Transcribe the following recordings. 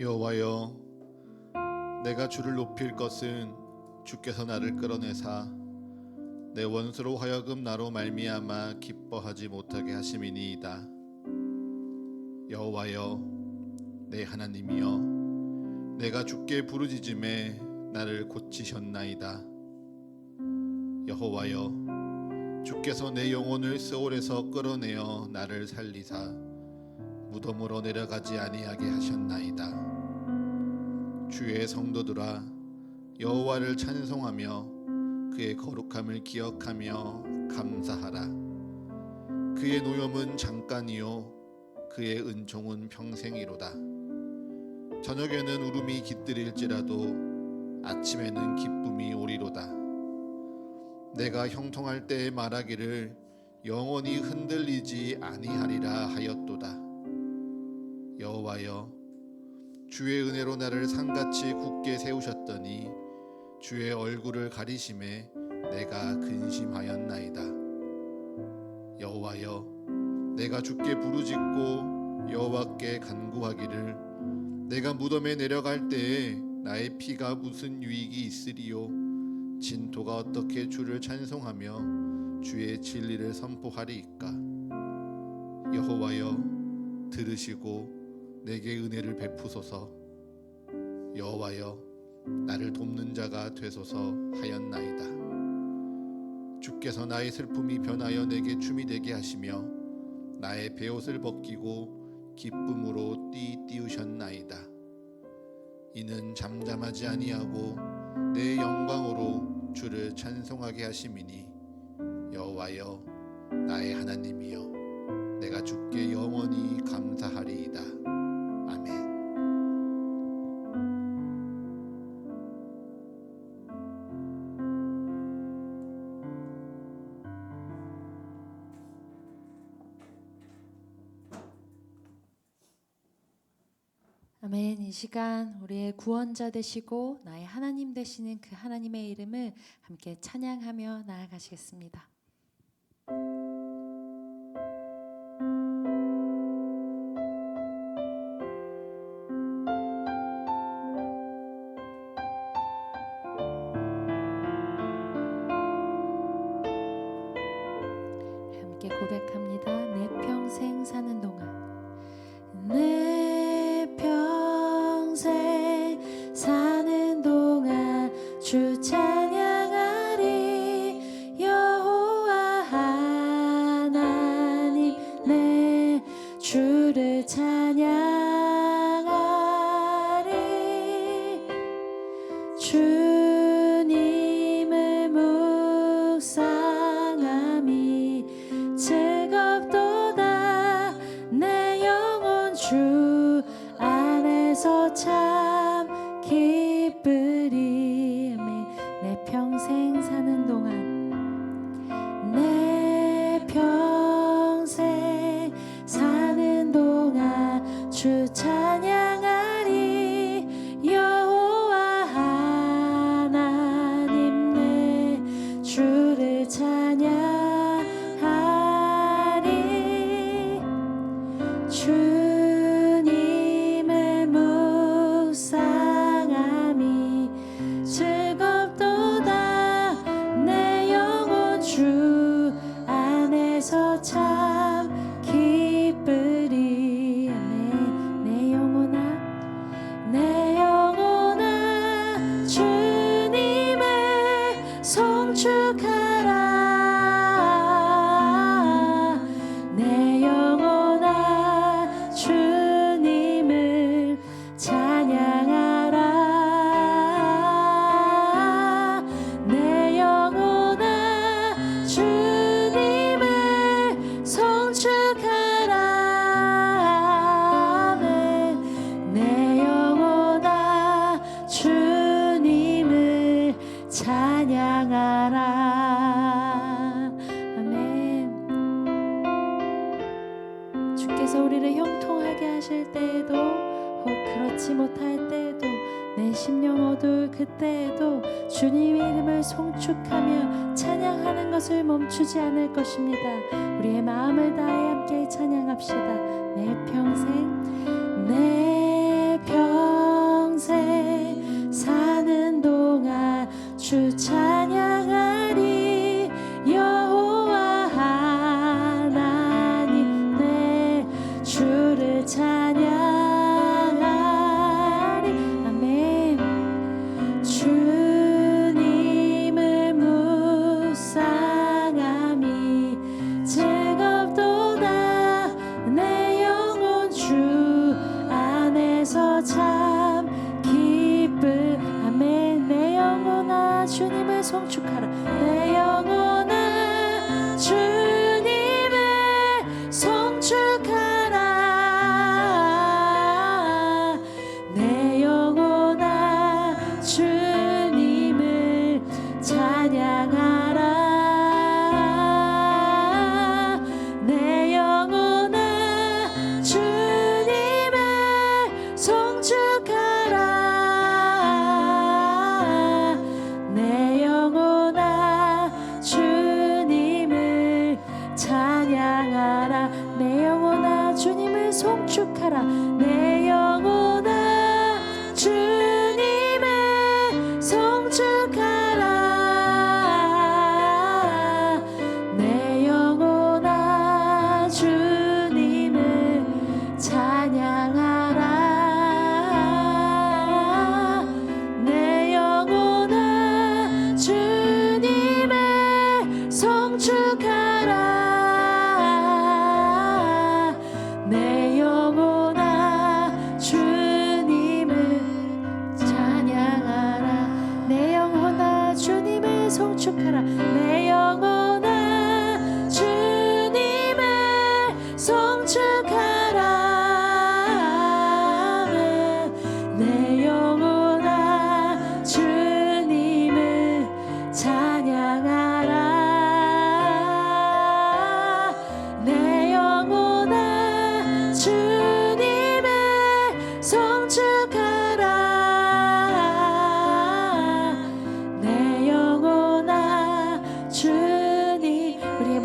여호와여, 내가 주를 높일 것은 주께서 나를 끌어내사 내 원수로 하여금 나로 말미암아 기뻐하지 못하게 하심이니이다. 여호와여, 내 하나님이여, 내가 주께 부르짖음에 나를 고치셨나이다. 여호와여, 주께서 내 영혼을 스올에서 끌어내어 나를 살리사 무덤으로 내려가지 아니하게 하셨나이다. 주의 성도들아, 여호와를 찬송하며 그의 거룩함을 기억하며 감사하라. 그의 노염은 잠깐이요 그의 은총은 평생이로다. 저녁에는 울음이 깃들일지라도 아침에는 기쁨이 오리로다. 내가 형통할 때에 말하기를 영원히 흔들리지 아니하리라 하였도다. 여호와여, 주의 은혜로 나를 산같이 굳게 세우셨더니 주의 얼굴을 가리심에 내가 근심하였나이다. 여호와여, 내가 주께 부르짖고 여호와께 간구하기를 내가 무덤에 내려갈 때에 나의 피가 무슨 유익이 있으리요? 진토가 어떻게 주를 찬송하며 주의 진리를 선포하리이까? 여호와여, 들으시고 내게 은혜를 베푸소서. 여호와여, 나를 돕는 자가 되소서 하였나이다. 주께서 나의 슬픔이 변하여 내게 춤이 되게 하시며 나의 베옷을 벗기고 기쁨으로 띠우셨나이다. 이는 잠잠하지 아니하고 내 영광으로 주를 찬송하게 하심이니 여호와여, 나의 하나님이여, 내가 주께 영원히 감사하리이다. 아멘. 아멘. 이 시간 우리의 구원자 되시고 나의 하나님 되시는 그 하나님의 이름을 함께 찬양하며 나아가시겠습니다. 함께 고백합니다. 내 평생 사는 동안, 내 평생 사는 동안 주 찬양하리. 여호와 하나님 내 주를 찬양하리. 주님을 묵상함이 즐겁도다. 내 영혼 주 안에서 참 기쁘리. 내 평생 사는 동안, 내 평생 사는 동안 주 찬양하리. 여호와 하나님 내 주를 찬양하리. 주님을 묵상함이 즐겁도다. 내 영혼 주 안에서 참 기쁘리. 내 영혼아, 내 영혼아, 주님을 송축하라. 내 영혼아, 주님을 찬양하라. 내 영혼아, 주님을 송축하라. 내 영혼아, 주님을 찬양하라. 아멘. 주께서 우리를 형통하게 하실 때에도, 혹 그렇지 못할 때에도, 내 심령 어두울 그때에도 주님의 이름을 송축하며 찬양하는 것을 멈추지 않을 것입니다. 우리의 마음을 다해 함께 찬양합시다. 내 평생, 내 평생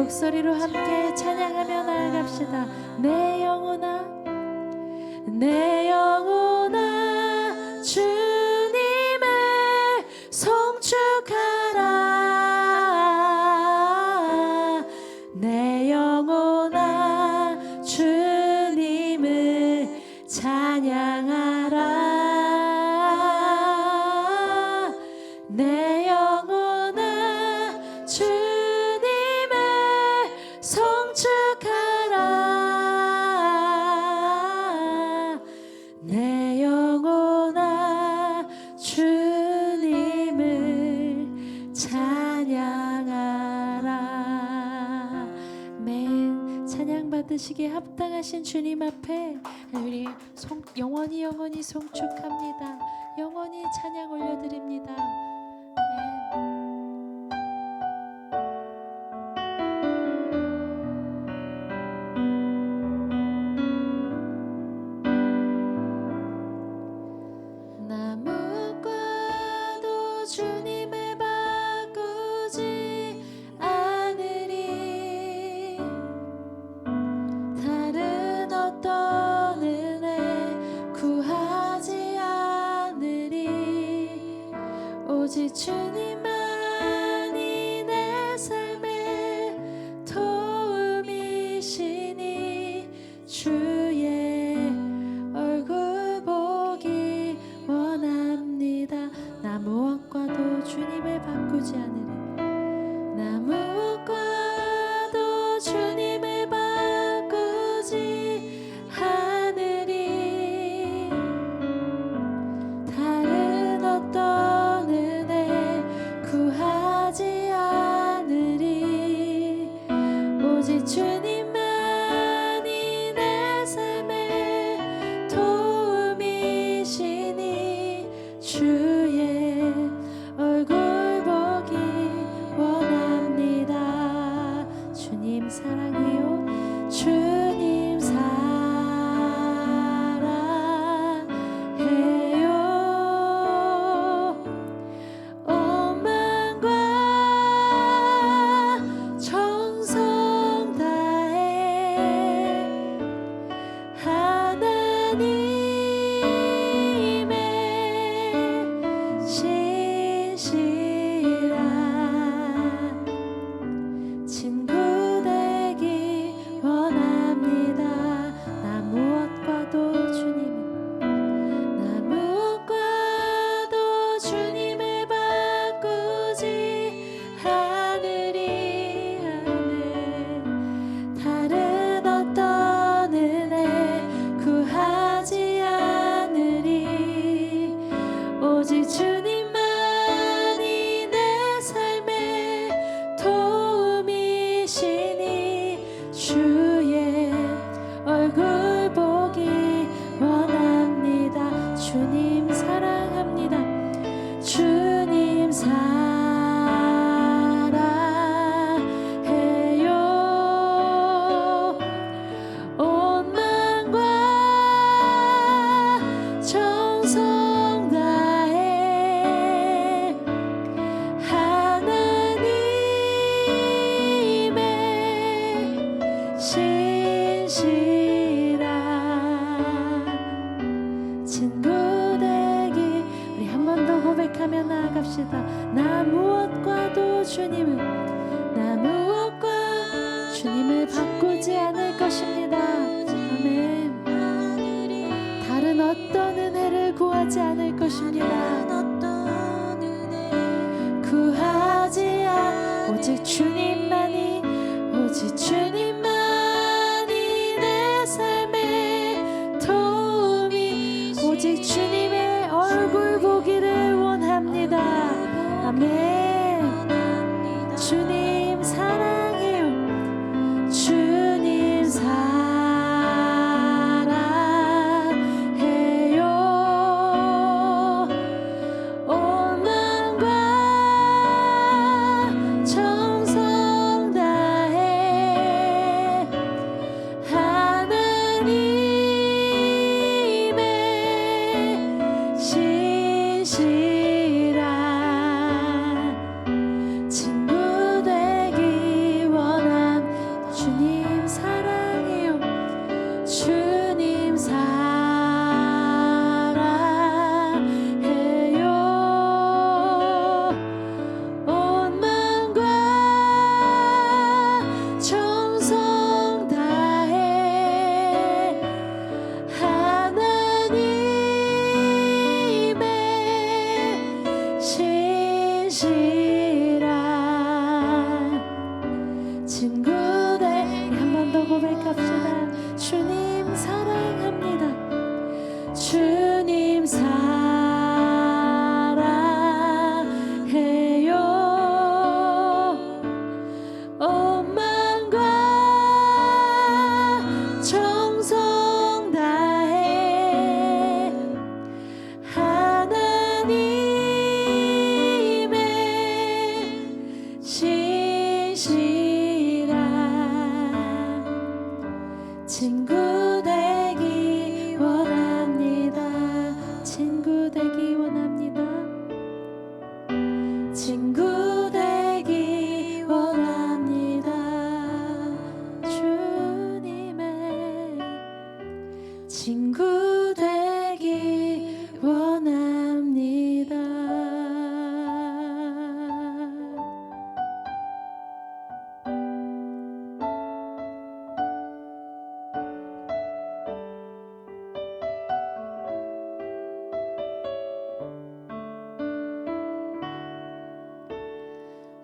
목소리로 함께 찬양하며 나아갑시다. 내 영혼아, 내 영혼아, 주님을 송축하라. 내 영혼아, 주님을 찬양하라. 내 영혼아, 주님을 송축하라. 내 영혼아, 주님을 찬양하라. 맨 찬양 받으시기에 합당하신 주님 앞에 우리 영원히 송축합니다. 영원히 찬양 올려드립니다. 나무과도 주님을 바꾸지 않으리. 다른 어떤 은혜 구하지 않으리. 오직 주님만이 내 삶의 도움이시니 주의 얼굴 보기 원합니다. 나 무엇과도 주님을 바꾸지 않으리. 나 무엇과도 주님을 바꾸지 않으리. 다른 어떤 은혜 구하지 않으리. 오직 주님만이 내 삶의 도움이시니 주의 얼굴 보기 원합니다. 주님 사랑해요. 주님 사랑해요. 온 마음과 정성 다해 하나님의 신실한 친구 되기 원합니다. 나 무엇과도 주님을 바꾸지 않으리. 아멘. 다른 어떤 은혜 구하지 않으리. 오직 주님만이 내 삶의 도움이시니 주의 얼굴 보기 원합니다. 주님 사랑합니다. 주님 사랑해요. 온 마음과 정성 다해 하나님의 신실한 친구 되기. 우리 한 번 더 고백하며 나아갑시다. 나 무엇과도 주님을 바꾸지 않을 것입니다. 아멘. 다른 어떤 은혜를 구하지 않을 것입니다. 구하지 오직 주님만이 내 삶의 도움이. 오직 주님의 얼굴 보기를 원합니다. 아멘. 주님 사랑해요. 주님 사랑해요. 온 마음과 정성 다해 친구들 한 번 더 고백합시다. 주님 사랑합니다. 주님 사랑해요. 온 마음과 정성 다해 하나님의 신실한 친구 되기 원합니다. 친구 되기 원합니다. 친구 되기 원합니다. 주님의 친구 되기 원합니다.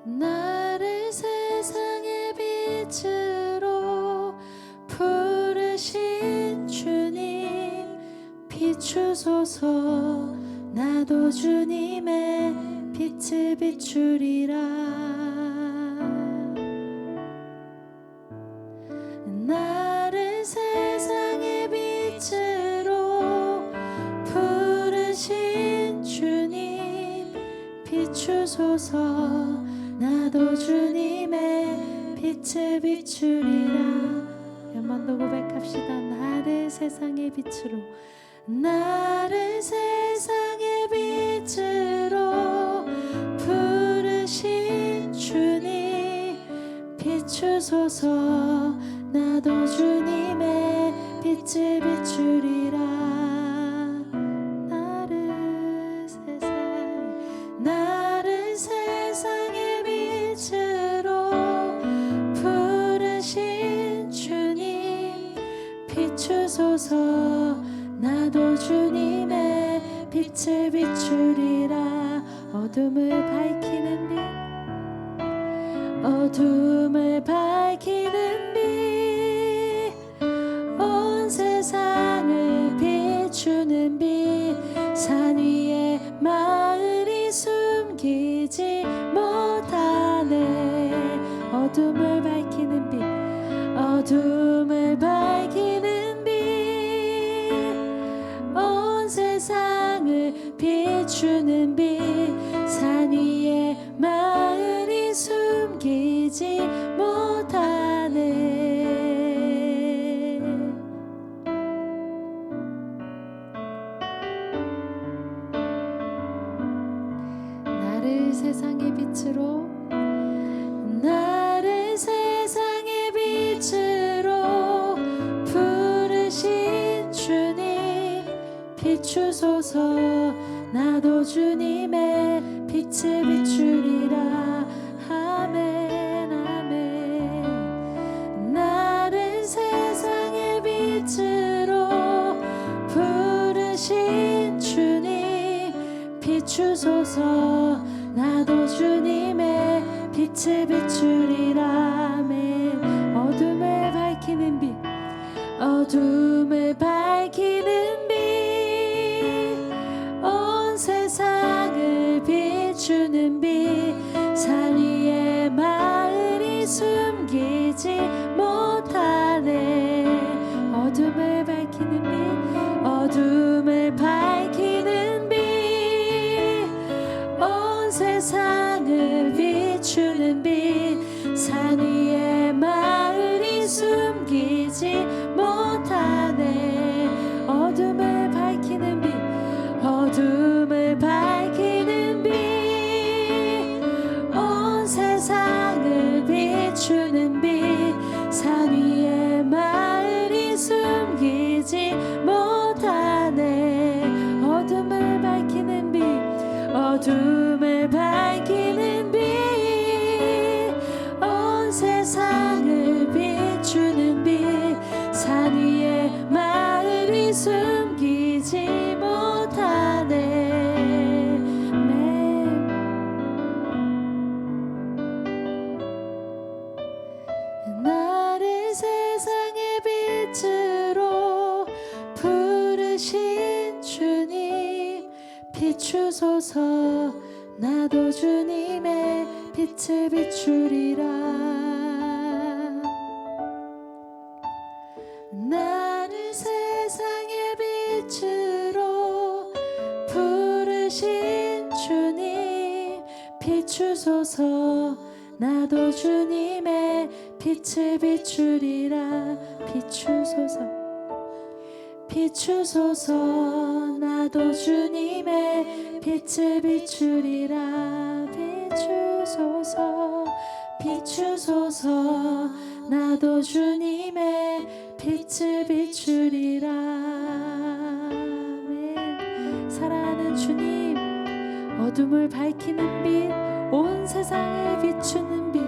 나를 세상의 빛으로 부르신 주님 비추소서. 나도 주님의 빛을 비추리라. 나를 세상의 빛으로 부르신 주님 비추소서. 나도 주님의 빛을 비추리라. 한 번 더 고백합시다. 나를 세상의 빛으로, 나를 세상의 빛으로 부르신 주님 비추소서. 나도 주님의 빛을 비추리라. 나를 세상의 빛으로 부르신 주님 비추소서. 나도 주님의 빛을 비추리라. 어둠을 밝히는 빛, 어둠을 밝히는 빛, 온 세상을 비추는 빛, 산 위에 마을이 숨기지 못하네. 어둠을 밝히는 빛, 어둠을 밝히는 빛, 온 세상을 비추는 빛, 산 위에 마을이 숨기지 못하네. 나를 세상의 빛으로, 나를 세상의 빛으로 부르신 주님 비추소서. 나도 주님의 빛을 비추리라. 아멘 아멘. 나를 세상의 빛으로 부르신 주님 비추소서. 나도 주님의 빛을 비추리라. 아멘. 어둠을 밝히는 빛, 어둠을 밝히는 빛, 온 세상을 비추는 빛, 산 위에 마을이 숨기지 못하네. 어둠을 밝히는 빛, 어둠을 밝히는 빛, 온 세상을 비추는 빛, 산 위에 마을이 숨기지 못하네. 어둠을 밝히는 빛, 어둠을 밝히는 빛, 온 세상을 비추는 빛, 산 위에 마을이 숨기지 못하네. 어둠을 밝히는 빛, 어둠을 밝히는 빛, 온 세상을 비추는 빛, 산 위에 마을이 숨기지 못하네. 아멘. 비추소서. 나도 주님의 빛을 비추리라. 나를 세상의 빛으로 부르신 주님 비추소서. 나도 주님의 빛을 비추리라. 비추소서. 비추소서. 나도 주님의 빛을 비추리라. 비추소서. 비추소서. 나도 주님의 빛을 비추리라. 아멘. 사랑하는 주님, 어둠을 밝히는 빛, 온 세상을 비추는 빛,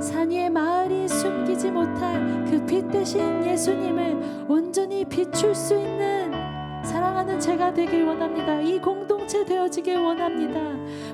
산 위의 마을이 숨기지 못할 그 빛 대신 예수님을 온전히 비출 수 있는 사랑하는 제가 되길 원합니다. 이 공동체 되어지길 원합니다.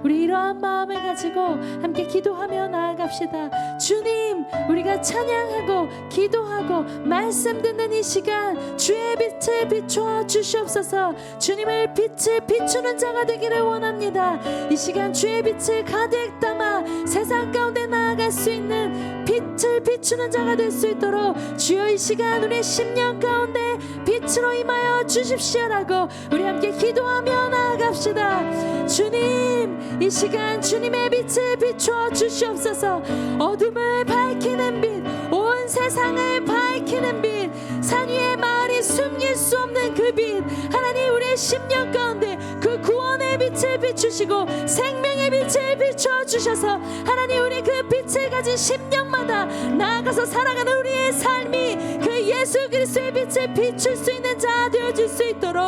우리 이러한 마음을 가지고 함께 기도하며 나아갑시다. 주님, 우리가 찬양하고 기도하고 말씀 듣는 이 시간 주의 빛을 비추어 주시옵소서. 주님을 빛을 비추는 자가 되기를 원합니다. 이 시간 주의 빛을 가득 담아 세상 가운데 나아갈 수 있는 빛을 비추는 자가 될 수 있도록 주여 이 시간 우리의 심령 가운데 빛으로 임하여 주십시오라고 우리 함께 기도하며 나아갑시다. 주님, 이 시간 주님의 빛을 비추어 주시옵소서. 어둠을 밝히는 빛, 온 세상을 밝히는 빛, 산 위의 마을이 숨길 수 없는 그 빛, 하나님 우리의 심령 가운데 그 구원의 빛을 비추시고 생명의 빛을 비추어 주셔서 하나님 우리 그 빛을 가진 심령마다 나아가서 살아가는 우리의 삶이 그 예수 그리스도의 빛을 비출 수 있는 자 되어질 수 있도록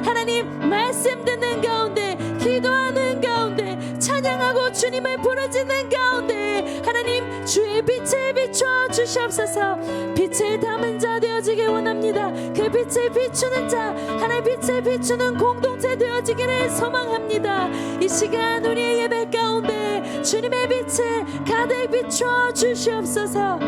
하나님 말씀 듣는 가운데, 기도하는 가운데, 찬양하고 주님을 부르짖는 가운데 하나님 주의 빛을 비추어 주시옵소서. 빛을 담은 자 되어지길 원합니다. 그 빛을 비추는 자, 하나님 빛을 비추는 공동체 되어지기를 소망합니다. 이 시간 우리의 예배 가운데 주님의 빛을 가득 비추어 주시옵소서.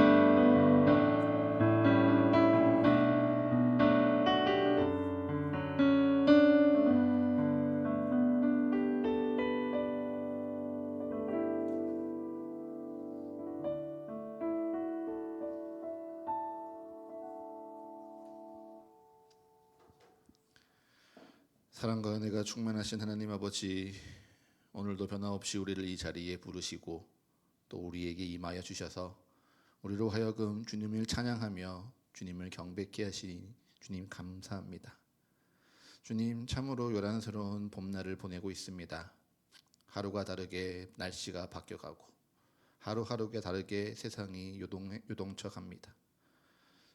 사랑과 은혜가 충만하신 하나님 아버지, 오늘도 변함없이 우리를 이 자리에 부르시고 또 우리에게 임하여 주셔서 우리로 하여금 주님을 찬양하며 주님을 경배케 하시니 주님 감사합니다. 주님, 참으로 요란스러운 봄날을 보내고 있습니다. 하루가 다르게 날씨가 바뀌어가고 하루하루가 다르게 세상이 요동쳐갑니다.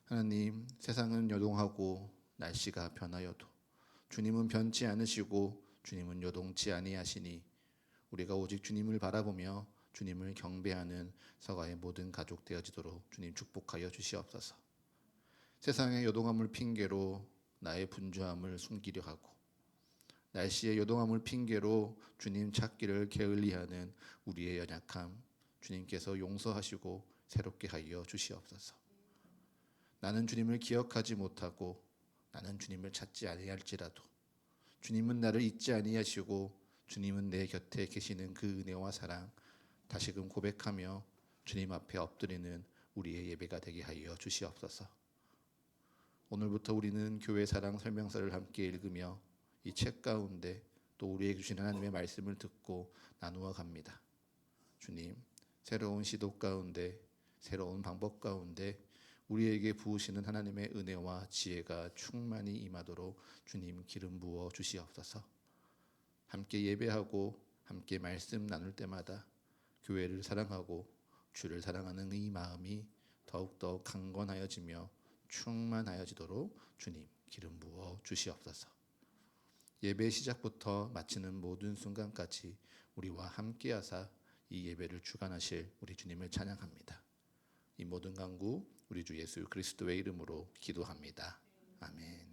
하나님, 세상은 요동하고 날씨가 변하여도 주님은 변치 않으시고 주님은 요동치 아니하시니 우리가 오직 주님을 바라보며 주님을 경배하는 서가의 모든 가족 되어지도록 주님 축복하여 주시옵소서. 세상의 요동함을 핑계로 나의 분주함을 숨기려 하고 날씨의 요동함을 핑계로 주님 찾기를 게을리하는 우리의 연약함 주님께서 용서하시고 새롭게 하여 주시옵소서. 나는 주님을 기억하지 못하고 나는 주님을 찾지 아니할지라도 주님은 나를 잊지 아니하시고 주님은 내 곁에 계시는 그 은혜와 사랑 다시금 고백하며 주님 앞에 엎드리는 우리의 예배가 되게 하여 주시옵소서. 오늘부터 우리는 교회 사랑 설명서를 함께 읽으며 이 책 가운데 또 우리에게 주신 하나님의 말씀을 듣고 나누어 갑니다. 주님, 새로운 시도 가운데 새로운 방법 가운데 우리에게 부으시는 하나님의 은혜와 지혜가 충만히 임하도록 주님 기름 부어 주시옵소서. 함께 예배하고 함께 말씀 나눌 때마다 교회를 사랑하고 주를 사랑하는 이 마음이 더욱더 강건하여지며 충만하여지도록 주님 기름 부어 주시옵소서. 예배 시작부터 마치는 모든 순간까지 우리와 함께하사 이 예배를 주관하실 우리 주님을 찬양합니다. 이 모든 간구 우리 주 예수 그리스도의 이름으로 기도합니다. 아멘.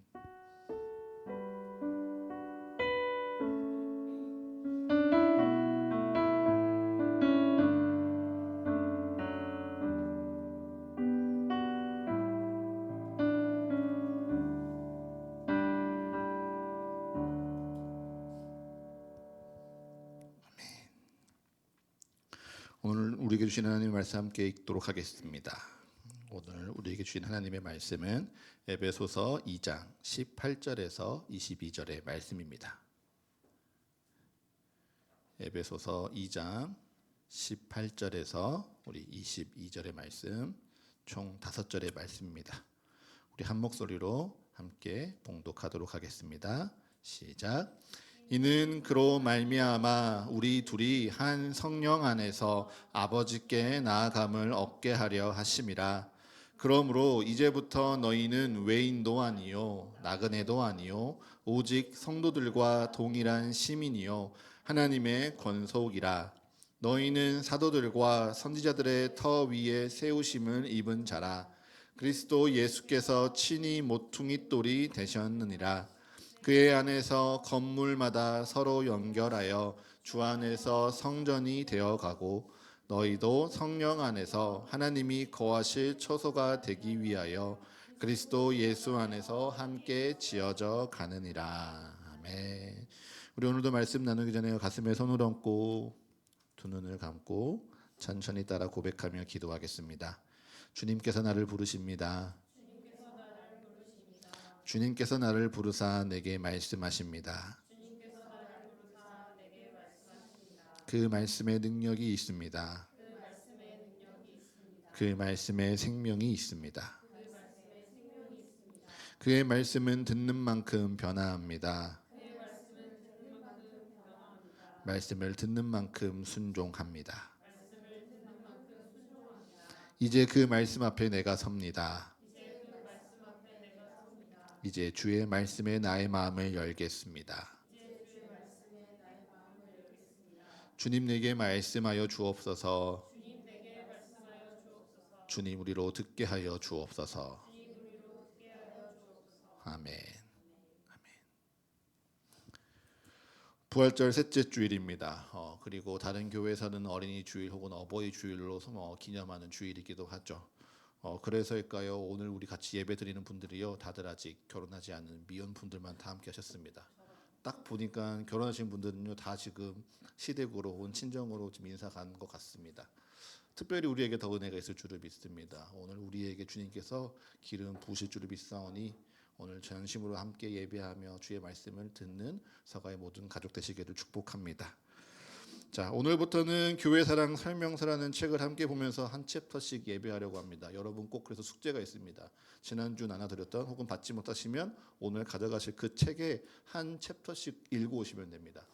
우리에게 주신 하나님의 말씀 함께 읽도록 하겠습니다. 오늘 우리에게 주신 하나님의 말씀은 에베소서 2장 18절에서 22절의 말씀입니다. 에베소서 2장 18절에서 우리 22절의 말씀, 총 5절의 말씀입니다. 우리 한 목소리로 함께 봉독하도록 하겠습니다. 시작. 이는 그로 말미암아 우리 둘이 한 성령 안에서 아버지께 나아감을 얻게 하려 하심이라. 그러므로 이제부터 너희는 외인도 아니요 나그네도 아니요 오직 성도들과 동일한 시민이요 하나님의 권속이라. 너희는 사도들과 선지자들의 터 위에 세우심을 입은 자라. 그리스도 예수께서 친히 모퉁이 돌이 되셨느니라. 그의 안에서 건물마다 서로 연결하여 주 안에서 성전이 되어가고 너희도 성령 안에서 하나님이 거하실 처소가 되기 위하여 그리스도 예수 안에서 함께 지어져 가느니라. 아멘. 우리 오늘도 말씀 나누기 전에 가슴에 손을 얹고 두 눈을 감고 천천히 따라 고백하며 기도하겠습니다. 주님께서 나를 부르십니다. 주님께서 나를 부르사 내게 말씀하십니다. 그 말씀에 능력이 있습니다. 그 말씀에 생명이 있습니다. 그의 말씀은 듣는 만큼 변화합니다. 말씀을 듣는 만큼 순종합니다. 이제 그 말씀 앞에 내가 섭니다. 이제 주의 말씀에 나의 마음을 열겠습니다. 주님 내게 말씀하여 주옵소서. 주님 우리로 듣게 하여 주옵소서. 아멘. 부활절 셋째 주일입니다. 그리고 다른 교회에서는 어린이 주일 혹은 어버이 주일로 기념하는 주일이기도 하죠. 그래서일까요? 오늘 우리 같이 예배 드리는 분들이요, 다들 아직 결혼하지 않은 미혼 분들만 다 함께 하셨습니다. 딱 보니까 결혼하신 분들은요, 다 지금 시댁으로 온 친정으로 지금 인사 간 것 같습니다. 특별히 우리에게 더 은혜가 있을 줄을 믿습니다. 오늘 우리에게 주님께서 기름 부으실 줄을 믿사오니 오늘 전심으로 함께 예배하며 주의 말씀을 듣는 서가의 모든 가족 되시기를 축복합니다. 자, 오늘부터는 교회사랑 설명서라는 책을 함께 보면서 한 챕터씩 예배하려고 합니다. 여러분 꼭 그래서 숙제가 있습니다. 지난주 나눠드렸던 혹은 받지 못하시면 오늘 가져가실 그 책에 한 챕터씩 읽어오시면 됩니다.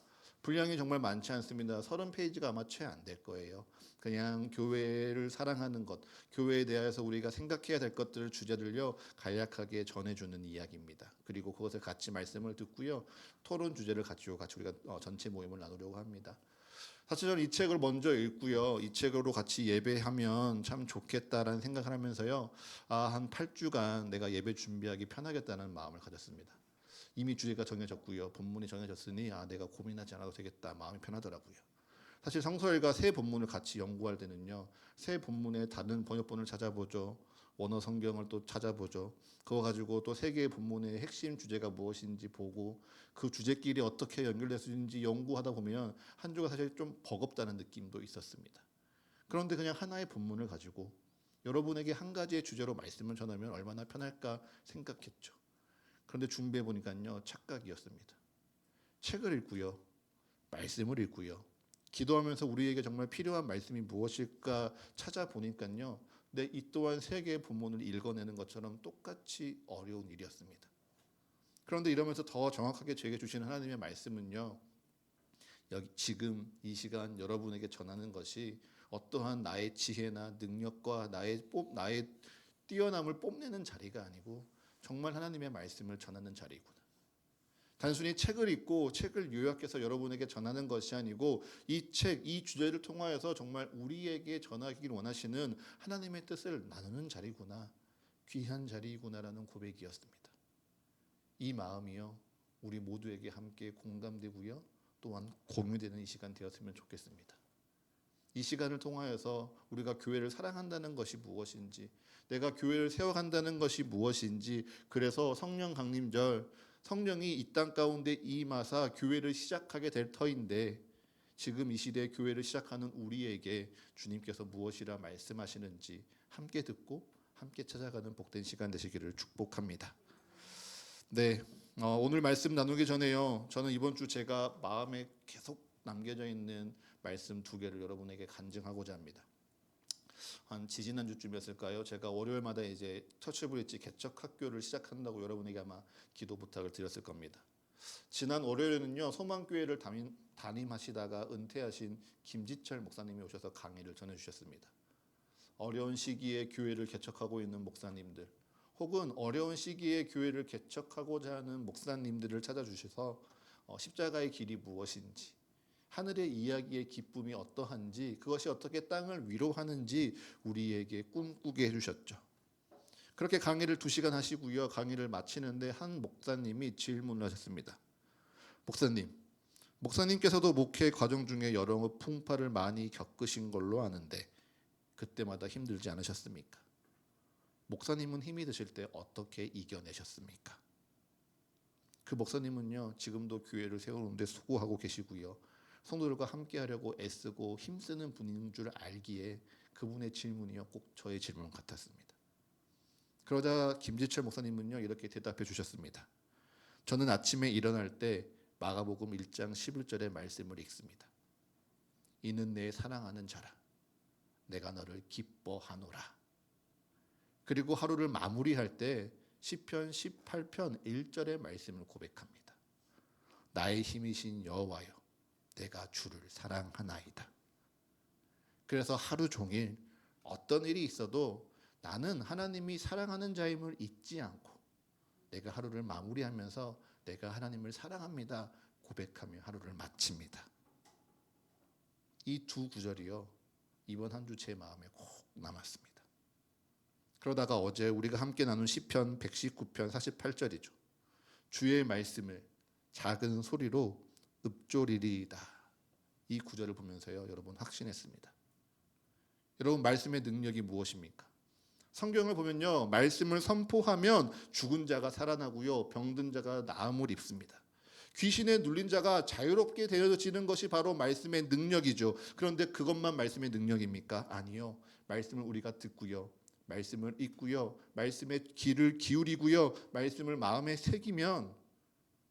분량이 정말 많지 않습니다. 30페이지가 아마 채 안 될 거예요. 그냥 교회를 사랑하는 것, 교회에 대해서 우리가 생각해야 될 것들 주제들요 간략하게 전해주는 이야기입니다. 그리고 그것을 같이 말씀을 듣고요 토론 주제를 가지고 같이 우리가 전체 모임을 나누려고 합니다. 사실 저는 이 책을 먼저 읽고요 이 책으로 같이 예배하면 참 좋겠다라는 생각을 하면서요 한 8주간 내가 예배 준비하기 편하겠다는 마음을 가졌습니다. 이미 주제가 정해졌고요 본문이 정해졌으니 내가 고민하지 않아도 되겠다 마음이 편하더라고요. 사실 성서일과 새 본문을 같이 연구할 때는요 새 본문의 다른 번역본을 찾아보죠. 원어 성경을 또 찾아보죠. 그거 가지고 또 세 개의 본문의 핵심 주제가 무엇인지 보고 그 주제끼리 어떻게 연결될 수 있는지 연구하다 보면 한 주가 사실 좀 버겁다는 느낌도 있었습니다. 그런데 그냥 하나의 본문을 가지고 여러분에게 한 가지의 주제로 말씀을 전하면 얼마나 편할까 생각했죠. 그런데 준비해 보니까요 착각이었습니다. 책을 읽고요 말씀을 읽고요 기도하면서 우리에게 정말 필요한 말씀이 무엇일까 찾아보니까요 이 또한 세 개의 본문을 읽어내는 것처럼 똑같이 어려운 일이었습니다. 그런데 이러면서 더 정확하게 제게 주시는 하나님의 말씀은요 여기 지금 이 시간 여러분에게 전하는 것이 어떠한 나의 지혜나 능력과 나의 뛰어남을 뽐내는 자리가 아니고 정말 하나님의 말씀을 전하는 자리구나. 단순히 책을 읽고 책을 요약해서 여러분에게 전하는 것이 아니고 이 책, 이 주제를 통하여서 정말 우리에게 전하기를 원하시는 하나님의 뜻을 나누는 자리구나. 귀한 자리구나라는 고백이었습니다. 이 마음이요 우리 모두에게 함께 공감되고요 또한 공유되는 이 시간 되었으면 좋겠습니다. 이 시간을 통하여서 우리가 교회를 사랑한다는 것이 무엇인지, 내가 교회를 세워간다는 것이 무엇인지, 그래서 성령 강림절 성령이 이 땅 가운데 임하사 교회를 시작하게 될 터인데 지금 이 시대에 교회를 시작하는 우리에게 주님께서 무엇이라 말씀하시는지 함께 듣고 함께 찾아가는 복된 시간 되시기를 축복합니다. 네, 오늘 말씀 나누기 전에요. 저는 이번 주 제가 마음에 계속 남겨져 있는 말씀 2개를 여러분에게 간증하고자 합니다. 한 지지난주쯤이었을까요? 제가 월요일마다 이제 터치브릿지 개척학교를 시작한다고 여러분에게 아마 기도 부탁을 드렸을 겁니다. 지난 월요일에는요, 소망교회를 담임하시다가 은퇴하신 김지철 목사님이 오셔서 강의를 전해주셨습니다. 어려운 시기에 교회를 개척하고 있는 목사님들, 혹은 어려운 시기에 교회를 개척하고자 하는 목사님들을 찾아주셔서 십자가의 길이 무엇인지, 하늘의 이야기의 기쁨이 어떠한지, 그것이 어떻게 땅을 위로하는지 우리에게 꿈꾸게 해주셨죠. 그렇게 강의를 2시간 하시고요. 강의를 마치는데 한 목사님이 질문을 하셨습니다. 목사님께서도 목회 과정 중에 여러 풍파를 많이 겪으신 걸로 아는데 그때마다 힘들지 않으셨습니까? 목사님은 힘이 드실 때 어떻게 이겨내셨습니까? 그 목사님은요, 지금도 교회를 세우는데 수고하고 계시고요. 성도들과 함께 하려고 애쓰고 힘쓰는 분인 줄 알기에 그분의 질문이요, 꼭 저의 질문 같았습니다. 그러자 김지철 목사님은요, 이렇게 대답해 주셨습니다. 저는 아침에 일어날 때 마가복음 1장 11절의 말씀을 읽습니다. 이는 내 사랑하는 자라. 내가 너를 기뻐하노라. 그리고 하루를 마무리할 때 시편 18편 1절의 말씀을 고백합니다. 나의 힘이신 여호와여, 내가 주를 사랑하나이다. 그래서 하루 종일 어떤 일이 있어도 나는 하나님이 사랑하는 자임을 잊지 않고 내가 하루를 마무리하면서 내가 하나님을 사랑합니다 고백하며 하루를 마칩니다. 이 2 구절이요, 이번 한 주 제 마음에 꼭 남았습니다. 그러다가 어제 우리가 함께 나눈 시편 119편 48절이죠. 주의 말씀을 작은 소리로 읊조리리이다. 이 구절을 보면서요, 여러분 확신했습니다. 여러분, 말씀의 능력이 무엇입니까? 성경을 보면요, 말씀을 선포하면 죽은 자가 살아나고요, 병든 자가 나음을 입습니다. 귀신에 눌린 자가 자유롭게 되어지는 것이 바로 말씀의 능력이죠. 그런데 그것만 말씀의 능력입니까? 아니요. 말씀을 우리가 듣고요, 말씀을 읽고요, 말씀의 귀를 기울이고요, 말씀을 마음에 새기면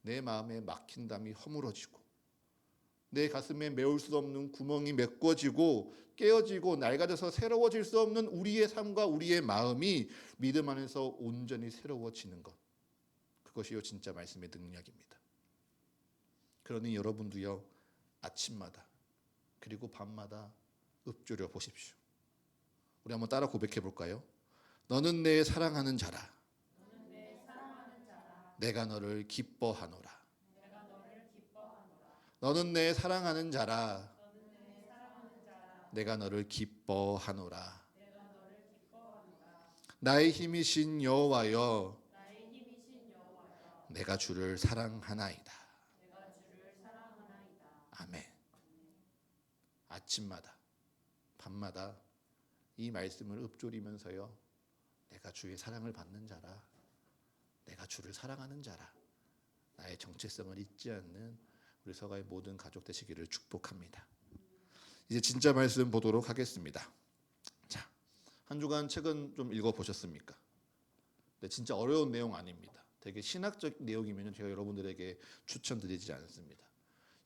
내 마음에 막힌 담이 허물어지고 내 가슴에 메울 수 없는 구멍이 메꿔지고 깨어지고 낡아져서 새로워질 수 없는 우리의 삶과 우리의 마음이 믿음 안에서 온전히 새로워지는 것, 그것이요 진짜 말씀의 능력입니다. 그러니 여러분도요, 아침마다 그리고 밤마다 읊조려 보십시오. 우리 한번 따라 고백해 볼까요? 너는 내 사랑하는 자라. 내가 너를 기뻐하노라. 너는 내 사랑하는 자라. 내가 너를 기뻐하노라. 나의 힘이신 여호와여, 내가 주를 사랑하나이다. 아멘. 아침마다 밤마다 이 말씀을 읊조리면서요, 내가 주의 사랑을 받는 자라, 내가 주를 사랑하는 자라, 나의 정체성을 잊지 않는 우리 서가의 모든 가족 되시기를 축복합니다. 이제 진짜 말씀 보도록 하겠습니다. 자, 한 주간 책은 좀 읽어보셨습니까? 네, 진짜 어려운 내용 아닙니다. 되게 신학적 내용이면 제가 여러분들에게 추천드리지 않습니다.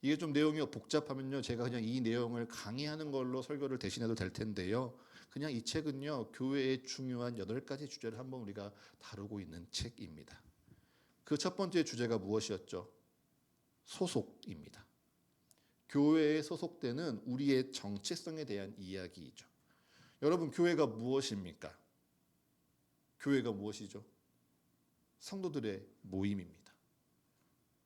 이게 좀 내용이 복잡하면요, 제가 그냥 이 내용을 강의하는 걸로 설교를 대신해도 될 텐데요, 그냥 이 책은요, 교회의 중요한 8가지 주제를 한번 우리가 다루고 있는 책입니다. 그 첫 번째 주제가 무엇이었죠? 소속입니다. 교회에 소속되는 우리의 정체성에 대한 이야기이죠. 여러분, 교회가 무엇입니까? 교회가 무엇이죠? 성도들의 모임입니다.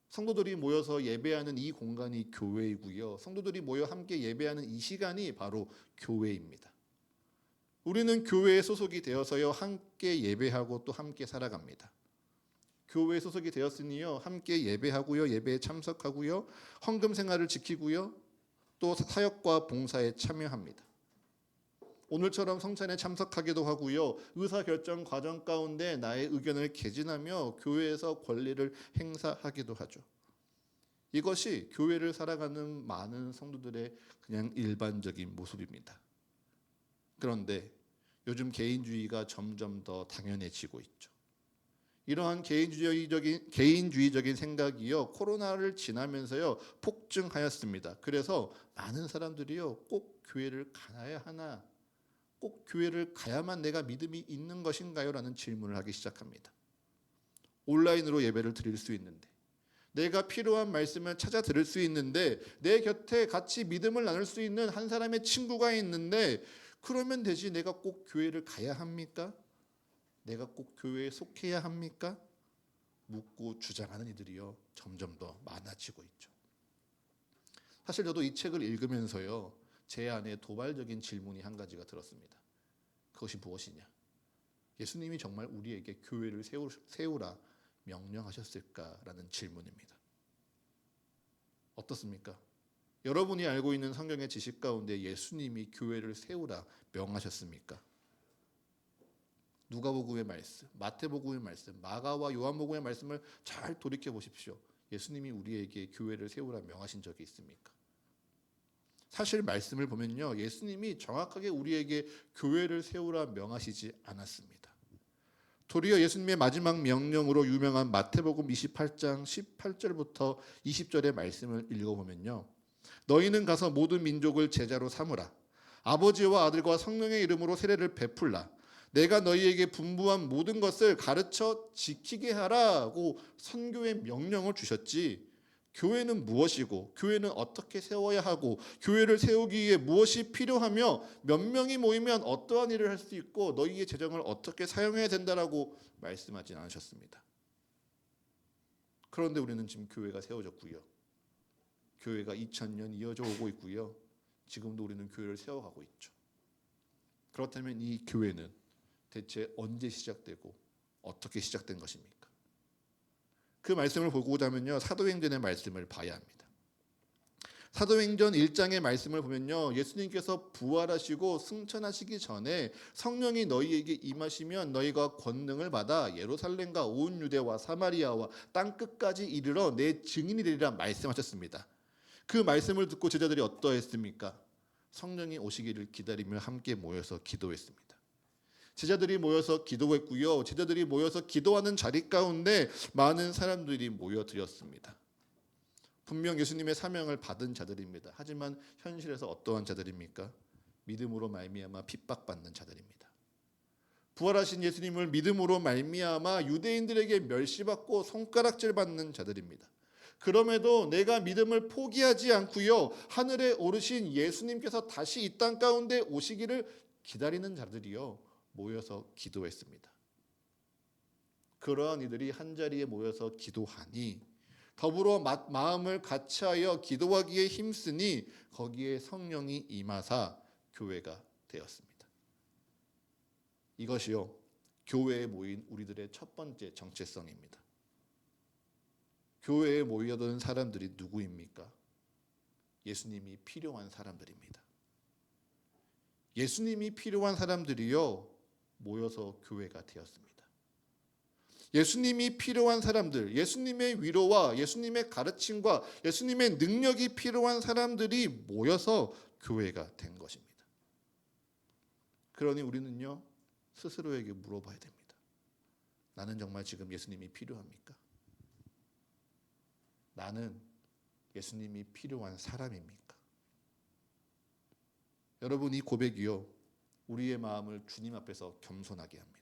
성도들이 모여서 예배하는 이 공간이 교회이고요, 성도들이 모여 함께 예배하는 이 시간이 바로 교회입니다. 우리는 교회에 소속이 되어서요, 함께 예배하고 또 함께 살아갑니다. 교회에 소속이 되었으니요, 함께 예배하고요, 예배에 참석하고요, 헌금 생활을 지키고요, 또 사역과 봉사에 참여합니다. 오늘처럼 성찬에 참석하기도 하고요, 의사결정 과정 가운데 나의 의견을 개진하며 교회에서 권리를 행사하기도 하죠. 이것이 교회를 살아가는 많은 성도들의 그냥 일반적인 모습입니다. 그런데 요즘 개인주의가 점점 더 당연해지고 있죠. 이러한 개인주의적인 생각이요, 코로나를 지나면서요 폭증하였습니다. 그래서 많은 사람들이요, 꼭 교회를 가야 하나, 꼭 교회를 가야만 내가 믿음이 있는 것인가요? 라는 질문을 하기 시작합니다. 온라인으로 예배를 드릴 수 있는데, 내가 필요한 말씀을 찾아 들을 수 있는데, 내 곁에 같이 믿음을 나눌 수 있는 한 사람의 친구가 있는데, 그러면 되지 내가 꼭 교회를 가야 합니까? 내가 꼭 교회에 속해야 합니까? 묻고 주장하는 이들이요 점점 더 많아지고 있죠. 사실 저도 이 책을 읽으면서요 제 안에 도발적인 질문이 한 가지가 들었습니다. 그것이 무엇이냐? 예수님이 정말 우리에게 교회를 세우라 명령하셨을까라는 질문입니다. 어떻습니까? 여러분이 알고 있는 성경의 지식 가운데 예수님이 교회를 세우라 명하셨습니까? 누가복음의 말씀, 마태복음의 말씀, 마가와 요한복음의 말씀을 잘 돌이켜 보십시오. 예수님이 우리에게 교회를 세우라 명하신 적이 있습니까? 사실 말씀을 보면요, 예수님이 정확하게 우리에게 교회를 세우라 명하시지 않았습니다. 도리어 예수님의 마지막 명령으로 유명한 마태복음 28장 18절부터 20절의 말씀을 읽어보면요, 너희는 가서 모든 민족을 제자로 삼으라. 아버지와 아들과 성령의 이름으로 세례를 베풀라. 내가 너희에게 분부한 모든 것을 가르쳐 지키게 하라고 선교의 명령을 주셨지. 교회는 무엇이고, 교회는 어떻게 세워야 하고, 교회를 세우기 위해 무엇이 필요하며, 몇 명이 모이면 어떠한 일을 할 수 있고, 너희의 재정을 어떻게 사용해야 된다라고 말씀하지 않으셨습니다. 그런데 우리는 지금 교회가 세워졌고요, 교회가 2000년 이어져 오고 있고요, 지금도 우리는 교회를 세워가고 있죠. 그렇다면 이 교회는 대체 언제 시작되고 어떻게 시작된 것입니까? 그 말씀을 보고자 하면요, 사도행전의 말씀을 봐야 합니다. 사도행전 1장의 말씀을 보면요, 예수님께서 부활하시고 승천하시기 전에 성령이 너희에게 임하시면 너희가 권능을 받아 예루살렘과 온 유대와 사마리아와 땅끝까지 이르러 내 증인이 되리라 말씀하셨습니다. 그 말씀을 듣고 제자들이 어떠했습니까? 성령이 오시기를 기다리며 함께 모여서 기도했습니다. 제자들이 모여서 기도했고요, 제자들이 모여서 기도하는 자리 가운데 많은 사람들이 모여들었습니다. 분명 예수님의 사명을 받은 자들입니다. 하지만 현실에서 어떠한 자들입니까? 믿음으로 말미암아 핍박받는 자들입니다. 부활하신 예수님을 믿음으로 말미암아 유대인들에게 멸시받고 손가락질 받는 자들입니다. 그럼에도 내가 믿음을 포기하지 않고요, 하늘에 오르신 예수님께서 다시 이 땅 가운데 오시기를 기다리는 자들이요 모여서 기도했습니다. 그러한 이들이 한자리에 모여서 기도하니, 더불어 마음을 같이하여 기도하기에 힘쓰니 거기에 성령이 임하사 교회가 되었습니다. 이것이요 교회에 모인 우리들의 첫 번째 정체성입니다. 교회에 모여든 사람들이 누구입니까? 예수님이 필요한 사람들입니다. 예수님이 필요한 사람들이요 모여서 교회가 되었습니다. 예수님이 필요한 사람들, 예수님의 위로와 예수님의 가르침과 예수님의 능력이 필요한 사람들이 모여서 교회가 된 것입니다. 그러니 우리는요 스스로에게 물어봐야 됩니다. 나는 정말 지금 예수님이 필요합니까? 나는 예수님이 필요한 사람입니까? 여러분, 이 고백이요 우리의 마음을 주님 앞에서 겸손하게 합니다.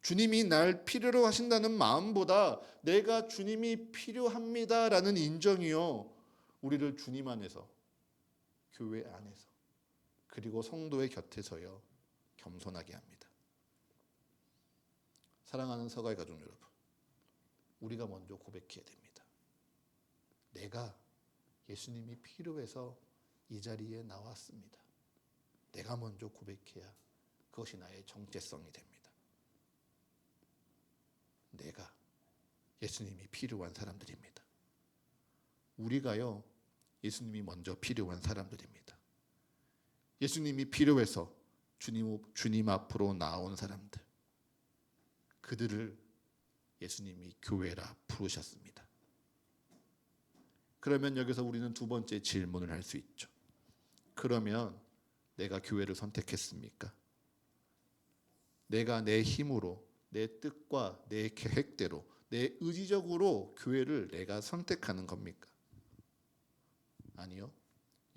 주님이 날 필요로 하신다는 마음보다 내가 주님이 필요합니다라는 인정이요 우리를 주님 안에서, 교회 안에서, 그리고 성도의 곁에서요 겸손하게 합니다. 사랑하는 서가의 가족 여러분, 우리가 먼저 고백해야 됩니다. 내가 예수님이 필요해서 이 자리에 나왔습니다. 내가 먼저 고백해야 그것이 나의 정체성이 됩니다. 내가 예수님이 필요한 사람들입니다. 우리가요 예수님이 먼저 필요한 사람들입니다. 예수님이 필요해서 주님 앞으로 나온 사람들, 그들을 예수님이 교회라 부르셨습니다. 그러면 여기서 우리는 두 번째 질문을 할 수 있죠. 그러면 내가 교회를 선택했습니까? 내가 내 힘으로, 내 뜻과 내 계획대로, 내 의지적으로 교회를 내가 선택하는 겁니까? 아니요.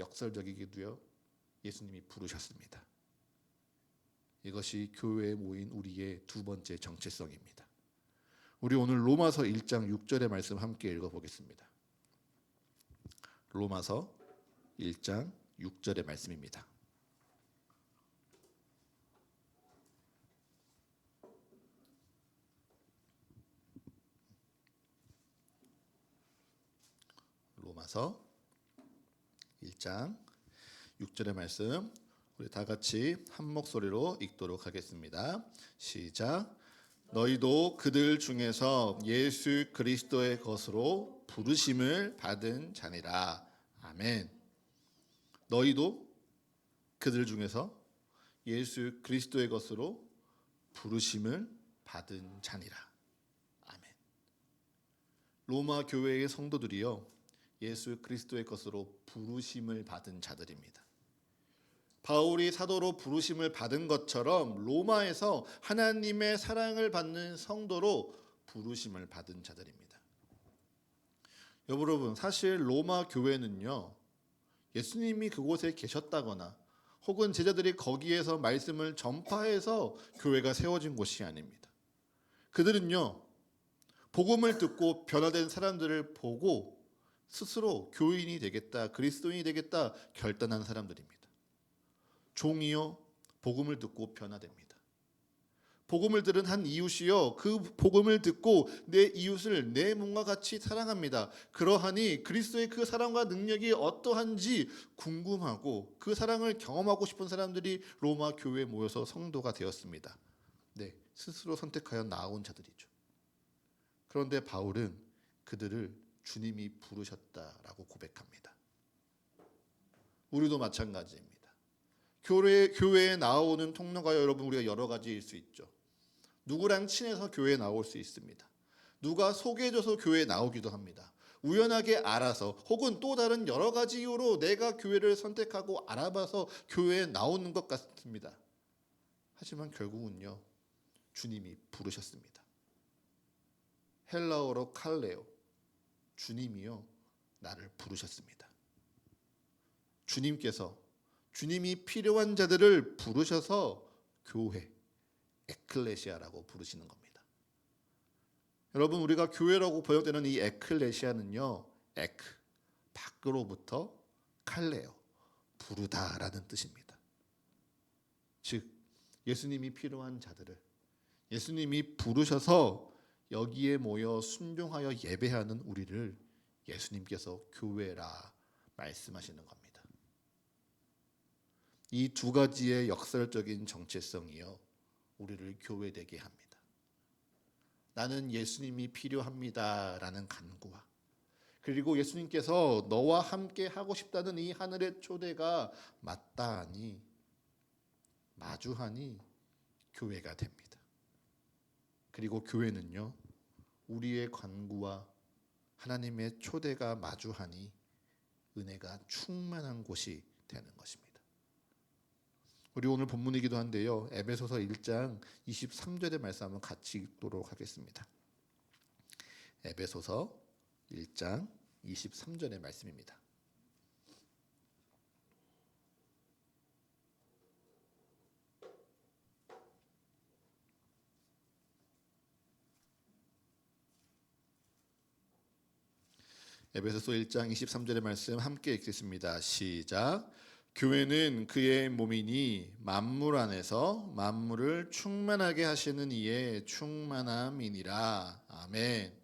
역설적이기도요. 예수님이 부르셨습니다. 이것이 교회에 모인 우리의 두 번째 정체성입니다. 우리 오늘 로마서 1장 6절의 말씀 함께 읽어보겠습니다. 로마서 1장 6절의 말씀입니다. 로마서 1장 6절의 말씀 우리 다 같이 한 목소리로 읽도록 하겠습니다. 시작. 너희도 그들 중에서 예수 그리스도의 것으로 부르심을 받은 자니라. 아멘. 너희도 그들 중에서 예수 그리스도의 것으로 부르심을 받은 자니라. 아멘. 로마 교회의 성도들이요, 예수 그리스도의 것으로 부르심을 받은 자들입니다. 바울이 사도로 부르심을 받은 것처럼 로마에서 하나님의 사랑을 받는 성도로 부르심을 받은 자들입니다. 여러분, 사실 로마 교회는요, 예수님이 그곳에 계셨다거나 혹은 제자들이 거기에서 말씀을 전파해서 교회가 세워진 곳이 아닙니다. 그들은요, 복음을 듣고 변화된 사람들을 보고 스스로 교인이 되겠다, 그리스도인이 되겠다 결단한 사람들입니다. 종이요, 복음을 듣고 변화됩니다. 복음을 들은 한 이웃이요, 그 복음을 듣고 내 이웃을 내 몸과 같이 사랑합니다. 그러하니 그리스도의 그 사랑과 능력이 어떠한지 궁금하고 그 사랑을 경험하고 싶은 사람들이 로마 교회에 모여서 성도가 되었습니다. 네, 스스로 선택하여 나온 자들이죠. 그런데 바울은 그들을 주님이 부르셨다라고 고백합니다. 우리도 마찬가지입니다. 교회에 나오는 통로가 여러분 우리가 여러 가지일 수 있죠. 누구랑 친해서 교회에 나올 수 있습니다. 누가 소개해줘서 교회에 나오기도 합니다. 우연하게 알아서 혹은 또 다른 여러 가지 이유로 내가 교회를 선택하고 알아봐서 교회에 나오는 것 같습니다. 하지만 결국은요, 주님이 부르셨습니다. 헬라어로 칼레오, 주님이요 나를 부르셨습니다. 주님이 필요한 자들을 부르셔서 교회, 에클레시아라고 부르시는 겁니다. 여러분, 우리가 교회라고 번역되는 이 에클레시아는요, 에크, 밖으로부터, 칼레오, 부르다라는 뜻입니다. 즉 예수님이 필요한 자들을 예수님이 부르셔서 여기에 모여 순종하여 예배하는 우리를 예수님께서 교회라 말씀하시는 겁니다. 이 두 가지의 역설적인 정체성이요, 우리를 교회되게 합니다. 나는 예수님이 필요합니다라는 간구와 그리고 예수님께서 너와 함께 하고 싶다는 이 하늘의 초대가 맞닿으니 마주하니 교회가 됩니다. 그리고 교회는요, 우리의 간구와 하나님의 초대가 마주하니 은혜가 충만한 곳이 되는 것입니다. 우리 오늘 본문이기도 한데요, 에베소서 1장 23절의 말씀 한번 같이 읽도록 하겠습니다. 에베소서 1장 23절의 말씀입니다. 에베소서 1장 23절의 말씀 함께 읽겠습니다. 시작. 교회는 그의 몸이니 만물 안에서 만물을 충만하게 하시는 이의 충만함이니라. 아멘.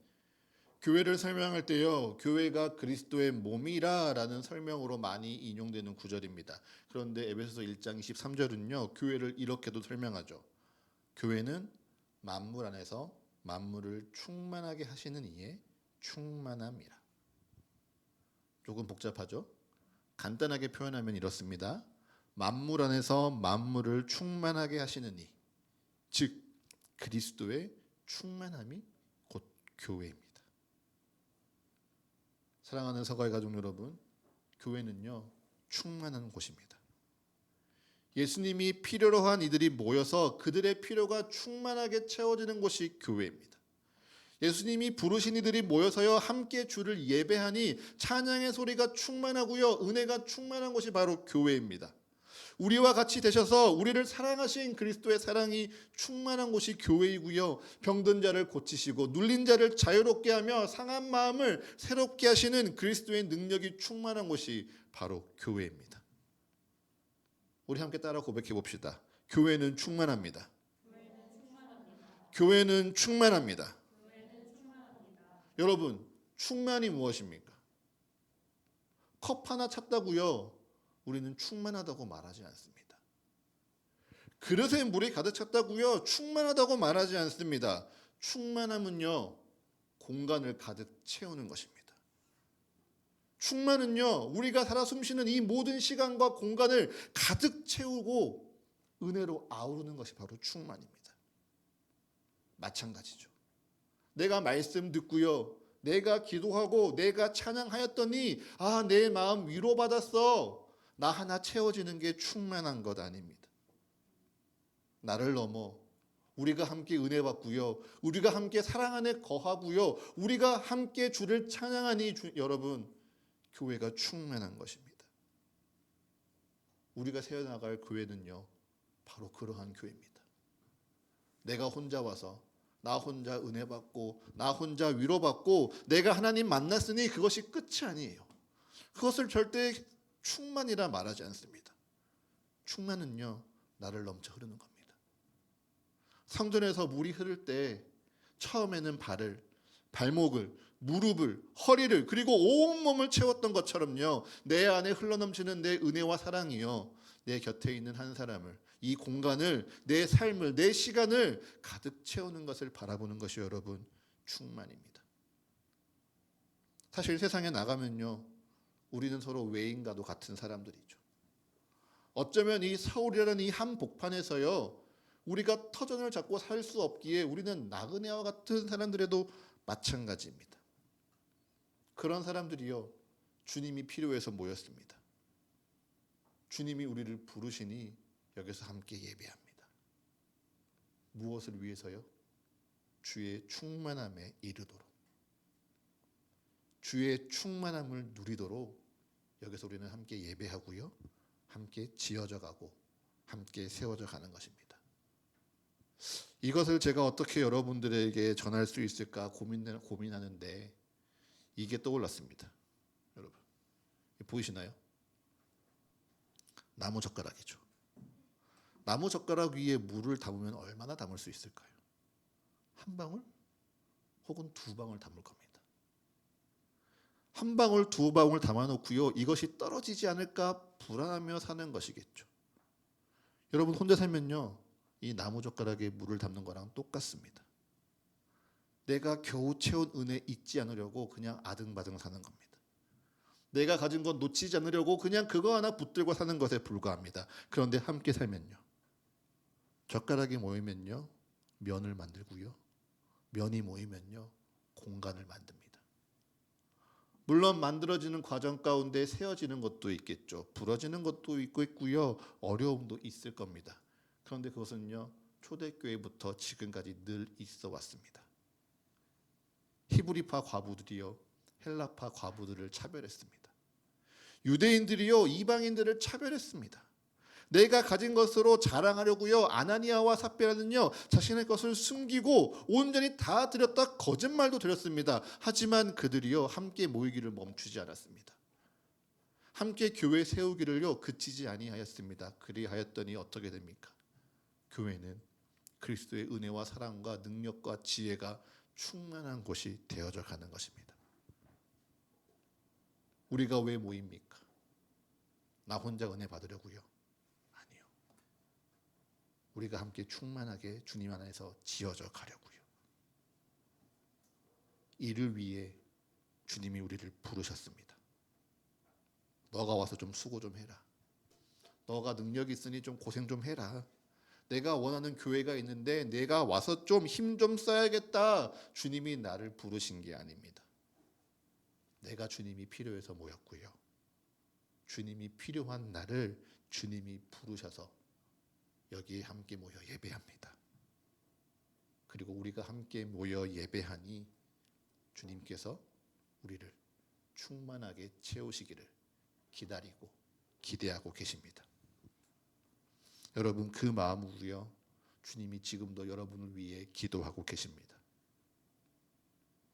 교회를 설명할 때요, 교회가 그리스도의 몸이라라는 설명으로 많이 인용되는 구절입니다. 그런데 에베소서 1장 23절은요, 교회를 이렇게도 설명하죠. 교회는 만물 안에서 만물을 충만하게 하시는 이의 충만함이라. 조금 복잡하죠? 간단하게 표현하면 이렇습니다. 만물 안에서 만물을 충만하게 하시는 이, 즉 그리스도의 충만함이 곧 교회입니다. 사랑하는 서가의 가족 여러분, 교회는요 충만한 곳입니다. 예수님이 필요로 한 이들이 모여서 그들의 필요가 충만하게 채워지는 곳이 교회입니다. 예수님이 부르신 이들이 모여서요 함께 주를 예배하니 찬양의 소리가 충만하고요 은혜가 충만한 곳이 바로 교회입니다. 우리와 같이 되셔서 우리를 사랑하신 그리스도의 사랑이 충만한 곳이 교회이고요, 병든 자를 고치시고 눌린 자를 자유롭게 하며 상한 마음을 새롭게 하시는 그리스도의 능력이 충만한 곳이 바로 교회입니다. 우리 함께 따라 고백해 봅시다. 교회는 충만합니다. 교회는 충만합니다. 여러분, 충만이 무엇입니까? 컵 하나 찼다고요 우리는 충만하다고 말하지 않습니다. 그릇에 물이 가득 찼다고요 충만하다고 말하지 않습니다. 충만함은요 공간을 가득 채우는 것입니다. 충만은요 우리가 살아 숨쉬는 이 모든 시간과 공간을 가득 채우고 은혜로 아우르는 것이 바로 충만입니다. 마찬가지죠. 내가 말씀 듣고요 내가 기도하고 내가 찬양하였더니 내 마음 위로받았어, 나 하나 채워지는 게 충만한 것 아닙니다. 나를 넘어 우리가 함께 은혜 받고요 우리가 함께 사랑 안에 거하고요 우리가 함께 주를 찬양하니 여러분 교회가 충만한 것입니다. 우리가 세워나갈 교회는요 바로 그러한 교회입니다. 내가 혼자 와서 나 혼자 은혜 받고 나 혼자 위로받고 내가 하나님 만났으니 그것이 끝이 아니에요. 그것을 절대 충만이라 말하지 않습니다. 충만은요 나를 넘쳐 흐르는 겁니다. 성전에서 물이 흐를 때 처음에는 발목을, 무릎을, 허리를 그리고 온몸을 채웠던 것처럼요 내 안에 흘러넘치는 내 은혜와 사랑이요 내 곁에 있는 한 사람을, 이 공간을, 내 삶을, 내 시간을 가득 채우는 것을 바라보는 것이 여러분 충만입니다. 사실 세상에 나가면요 우리는 서로 외인과도 같은 사람들이죠. 어쩌면 이 서울이라는 이 한복판에서요 우리가 터전을 잡고 살 수 없기에 우리는 나그네와 같은 사람들에도 마찬가지입니다. 그런 사람들이요 주님이 필요해서 모였습니다. 주님이 우리를 부르시니 여기서 함께 예배합니다. 무엇을 위해서요? 주의 충만함에 이르도록, 주의 충만함을 누리도록 여기서 우리는 함께 예배하고요 함께 지어져 가고 함께 세워져 가는 것입니다. 이것을 제가 어떻게 여러분들에게 전할 수 있을까 고민하는데 이게 떠올랐습니다. 여러분 보이시나요? 나무 젓가락이죠. 나무 젓가락 위에 물을 담으면 얼마나 담을 수 있을까요? 한 방울 혹은 두 방울 담을 겁니다. 한 방울 두 방울 담아놓고요 이것이 떨어지지 않을까 불안하며 사는 것이겠죠. 여러분 혼자 살면요 이 나무 젓가락에 물을 담는 거랑 똑같습니다. 내가 겨우 채운 은혜 잊지 않으려고 그냥 아등바등 사는 겁니다. 내가 가진 건 놓치지 않으려고 그냥 그거 하나 붙들고 사는 것에 불과합니다. 그런데 함께 살면요 젓가락이 모이면요 면을 만들고요 면이 모이면요 공간을 만듭니다. 물론 만들어지는 과정 가운데 세워지는 것도 있겠죠. 부러지는 것도 있고요 어려움도 있을 겁니다. 그런데 그것은요 초대교회부터 지금까지 늘 있어 왔습니다. 히브리파 과부들이요 헬라파 과부들을 차별했습니다. 유대인들이요 이방인들을 차별했습니다. 내가 가진 것으로 자랑하려고요 아나니아와 삽비라는요 자신의 것을 숨기고 온전히 다 드렸다 거짓말도 드렸습니다. 하지만 그들이요 함께 모이기를 멈추지 않았습니다. 함께 교회 세우기를요 그치지 아니하였습니다. 그리하였더니 어떻게 됩니까? 교회는 그리스도의 은혜와 사랑과 능력과 지혜가 충만한 곳이 되어져 가는 것입니다. 우리가 왜 모입니까? 나 혼자 은혜 받으려고요? 아니요. 우리가 함께 충만하게 주님 안에서 지어져 가려고요. 이를 위해 주님이 우리를 부르셨습니다. 너가 와서 좀 수고 좀 해라. 너가 능력이 있으니 좀 고생 좀 해라. 내가 원하는 교회가 있는데 내가 와서 좀 힘 좀 써야겠다. 주님이 나를 부르신 게 아닙니다. 내가 주님이 필요해서 모였고요. 주님이 필요한 나를 주님이 부르셔서 여기에 함께 모여 예배합니다. 그리고 우리가 함께 모여 예배하니 주님께서 우리를 충만하게 채우시기를 기다리고 기대하고 계십니다. 여러분, 그 마음으로요, 주님이 지금도 여러분을 위해 기도하고 계십니다.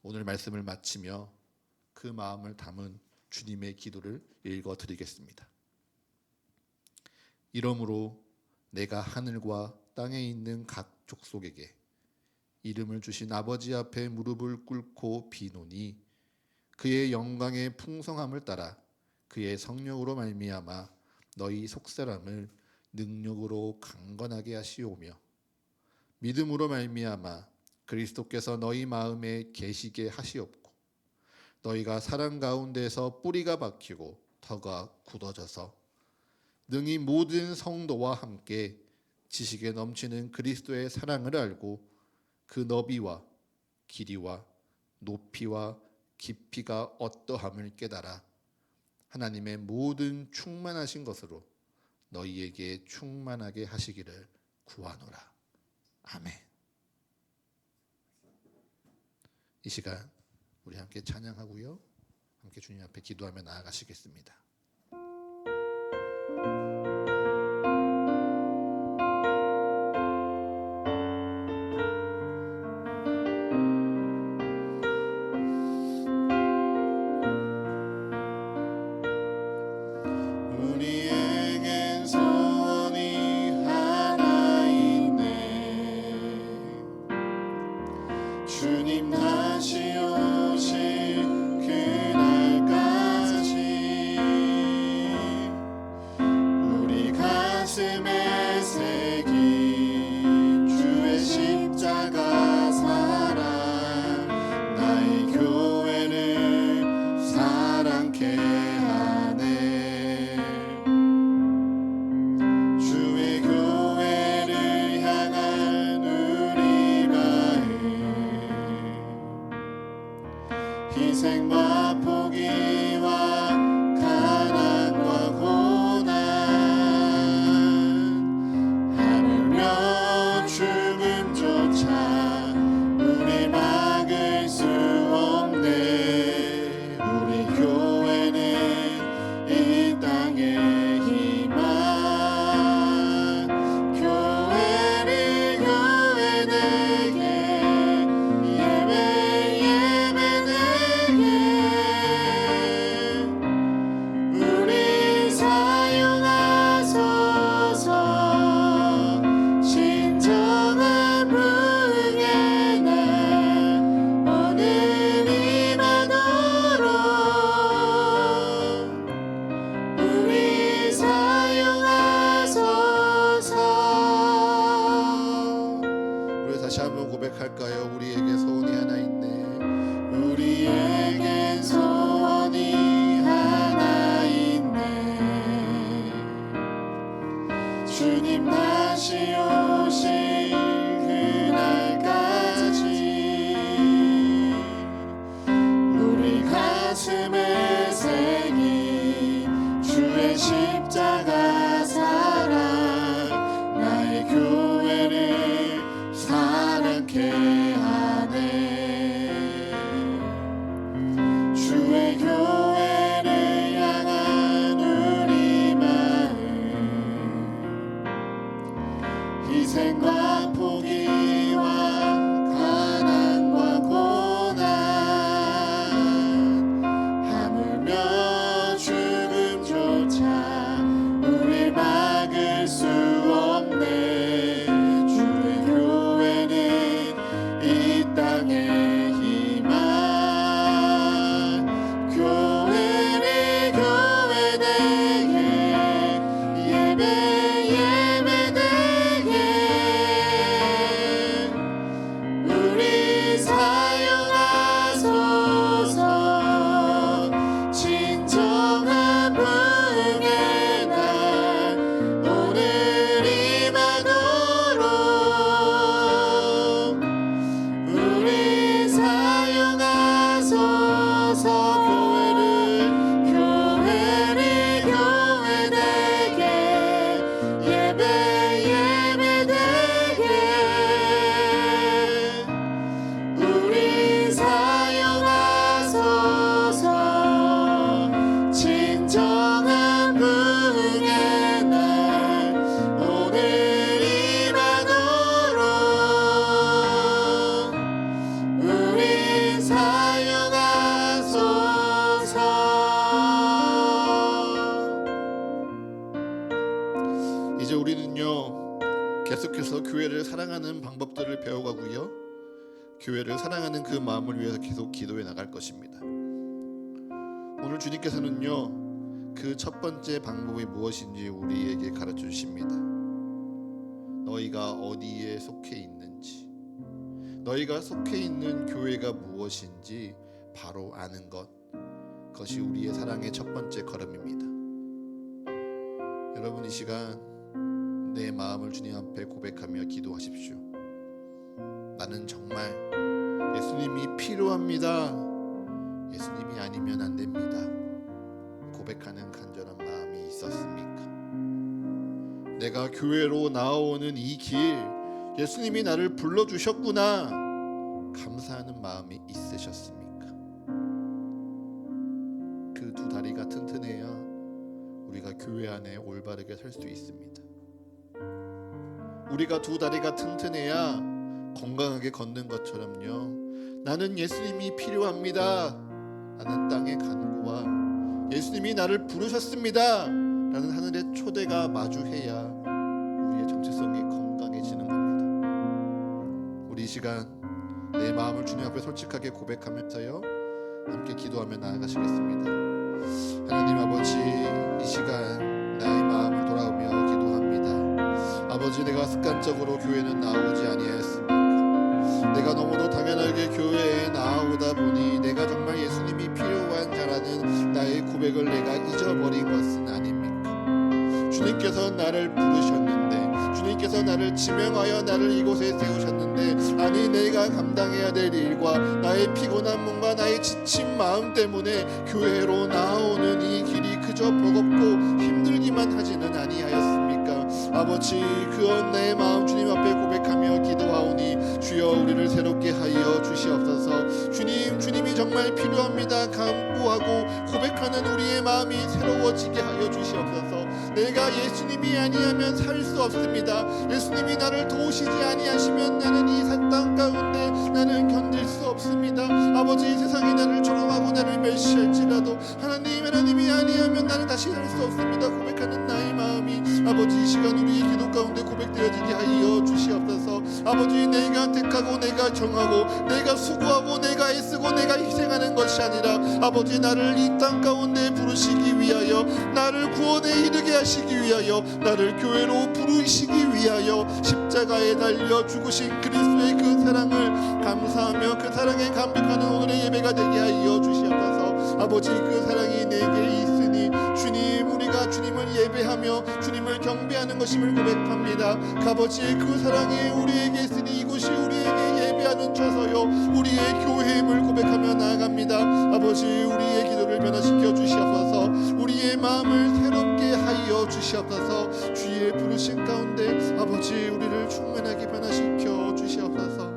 오늘 말씀을 마치며 그 마음을 담은 주님의 기도를 읽어드리겠습니다. 이러므로 내가 하늘과 땅에 있는 각 족속에게 이름을 주신 아버지 앞에 무릎을 꿇고 비노니 그의 영광의 풍성함을 따라 그의 성령으로 말미암아 너희 속사람을 능력으로 강건하게 하시오며 믿음으로 말미암아 그리스도께서 너희 마음에 계시게 하시옵고 너희가 사랑 가운데서 뿌리가 박히고 터가 굳어져서 능히 모든 성도와 함께 지식에 넘치는 그리스도의 사랑을 알고 그 너비와 길이와 높이와 깊이가 어떠함을 깨달아 하나님의 모든 충만하신 것으로 너희에게 충만하게 하시기를 구하노라. 아멘. 이 시간 우리 함께 찬양하고요, 함께 주님 앞에 기도하며 나아가시겠습니다. 우리에겐 소원이 하나 있네. 주님 다시 오실 그날까지 우리 가슴에 새긴 주의 십자가 사랑 나의 교회를 사랑케 하네. 주의 교회를 향한 우리 마음 희생과 포기와 가난과 고난 하물며 죽음조차 우리 막을 수 없네. 우리 교회는 이 땅의 희망 교회를 교회 내게 예배 예배 내게 우리 사용하소서. 진정한 부흥의 날 오늘 임하도록 우리 사용하소서. 우리 다시 한번 고백할까요? 우리에게 소원이 하나 있네. 우리에겐 소원이 하나 있네. 주님 다시 오실 그날까지 우리 가슴에 새긴 주의 십자가 사랑 나의 교회를 사랑케 하네. 주의 교회를 향한 우리 마음 희생과 포기와 가난과 고난 하물며 죽음조차 우릴 막을 수 없네. 주의 교회는 사랑하는 방법들을 배워가고요, 교회를 사랑하는 그 마음을 위해서 계속 기도해 나갈 것입니다. 오늘 주님께서는요, 그 첫 번째 방법이 무엇인지 우리에게 가르쳐 주십니다. 너희가 어디에 속해 있는지, 너희가 속해 있는 교회가 무엇인지 바로 아는 것, 그것이 우리의 사랑의 첫 번째 걸음입니다. 여러분, 이 시간 내 마음을 주님 앞에 고백하며 기도하십시오. 나는 정말 예수님이 필요합니다. 예수님이 아니면 안 됩니다. 고백하는 간절한 마음이 있었습니까? 내가 교회로 나오는 이 길, 예수님이 나를 불러주셨구나, 감사하는 마음이 있으셨습니까? 그 두 다리가 튼튼해야 우리가 교회 안에 올바르게 설 수 있습니다. 우리가 두 다리가 튼튼해야 건강하게 걷는 것처럼요, 나는 예수님이 필요합니다 라는 땅의 간구와 예수님이 나를 부르셨습니다 라는 하늘의 초대가 마주해야 우리의 정체성이 건강해지는 겁니다. 우리 이 시간 내 마음을 주님 앞에 솔직하게 고백하면서요, 함께 기도하며 나아가시겠습니다. 하나님 아버지, 이 시간 나의 마음을 돌아오며 기도합니다. 아버지, 내가 습관적으로 교회는 나오지 아니하였습니까? 내가 너무도 당연하게 교회에 나오다 보니 내가 정말 예수님이 필요한 자라는 나의 고백을 내가 잊어버린 것은 아닙니까? 주님께서 나를 부르셨는데, 주님께서 나를 지명하여 나를 이곳에 세우셨는데, 아니 내가 감당해야 될 일과 나의 피곤한 몸과 나의 지친 마음 때문에 교회로 나오는 이 길이 그저 버겁고 힘들기만 하지는 아니하였습니까? 아버지, 그런 내 마음 주님 앞에 고백하며 기도하오니 주여 우리를 새롭게 하여 주시옵소서. 주님이 정말 필요합니다 간구하고 고백하는 우리의 마음이 새로워지게 하여 주시옵소서. 내가 예수님이 아니하면 살 수 없습니다. 예수님이 나를 도우시지 아니하시면 나는 이 땅 가운데 나는 견딜 수 없습니다. 아버지, 세상이 나를 조롱하고 나를 멸시할지라도 하나님이 아니하면 나는 다시 살 수 없습니다 고백하는 나의 마음이 아버지, 이 시간 우리의 기도 가운데 고백되어지게 하여 주시옵소서. 아버지, 내가 택하고 내가 정하고 내가 수고하고 내가 애쓰고 내가 희생하는 것이 아니라 아버지, 나를 이 땅 가운데 부르시기 위하여, 나를 구원에 이르게 하시기 위하여, 나를 교회로 부르시기 위하여 십자가에 달려 죽으신 그리스도의 그 사랑을 감사하며 그 사랑에 감격하는 오늘의 예배가 되게 하여 주시옵소서. 아버지, 그 사랑이 내게 있으니 주님, 우리가 주님을 예배하며 주님을 경배하는 것임을 고백합니다. 아버지, 그 사랑이 우리에게 있으니 이곳이 우리에게 예배하는 처소요 우리의 교회임을 고백하며 나아갑니다. 아버지, 우리의 기도를 변화시켜 주시옵소서. 우리의 마음을 새롭게 하여 주시옵소서. 주의 부르신 가운데 아버지, 우리를 충만하게 변화시켜 주시옵소서.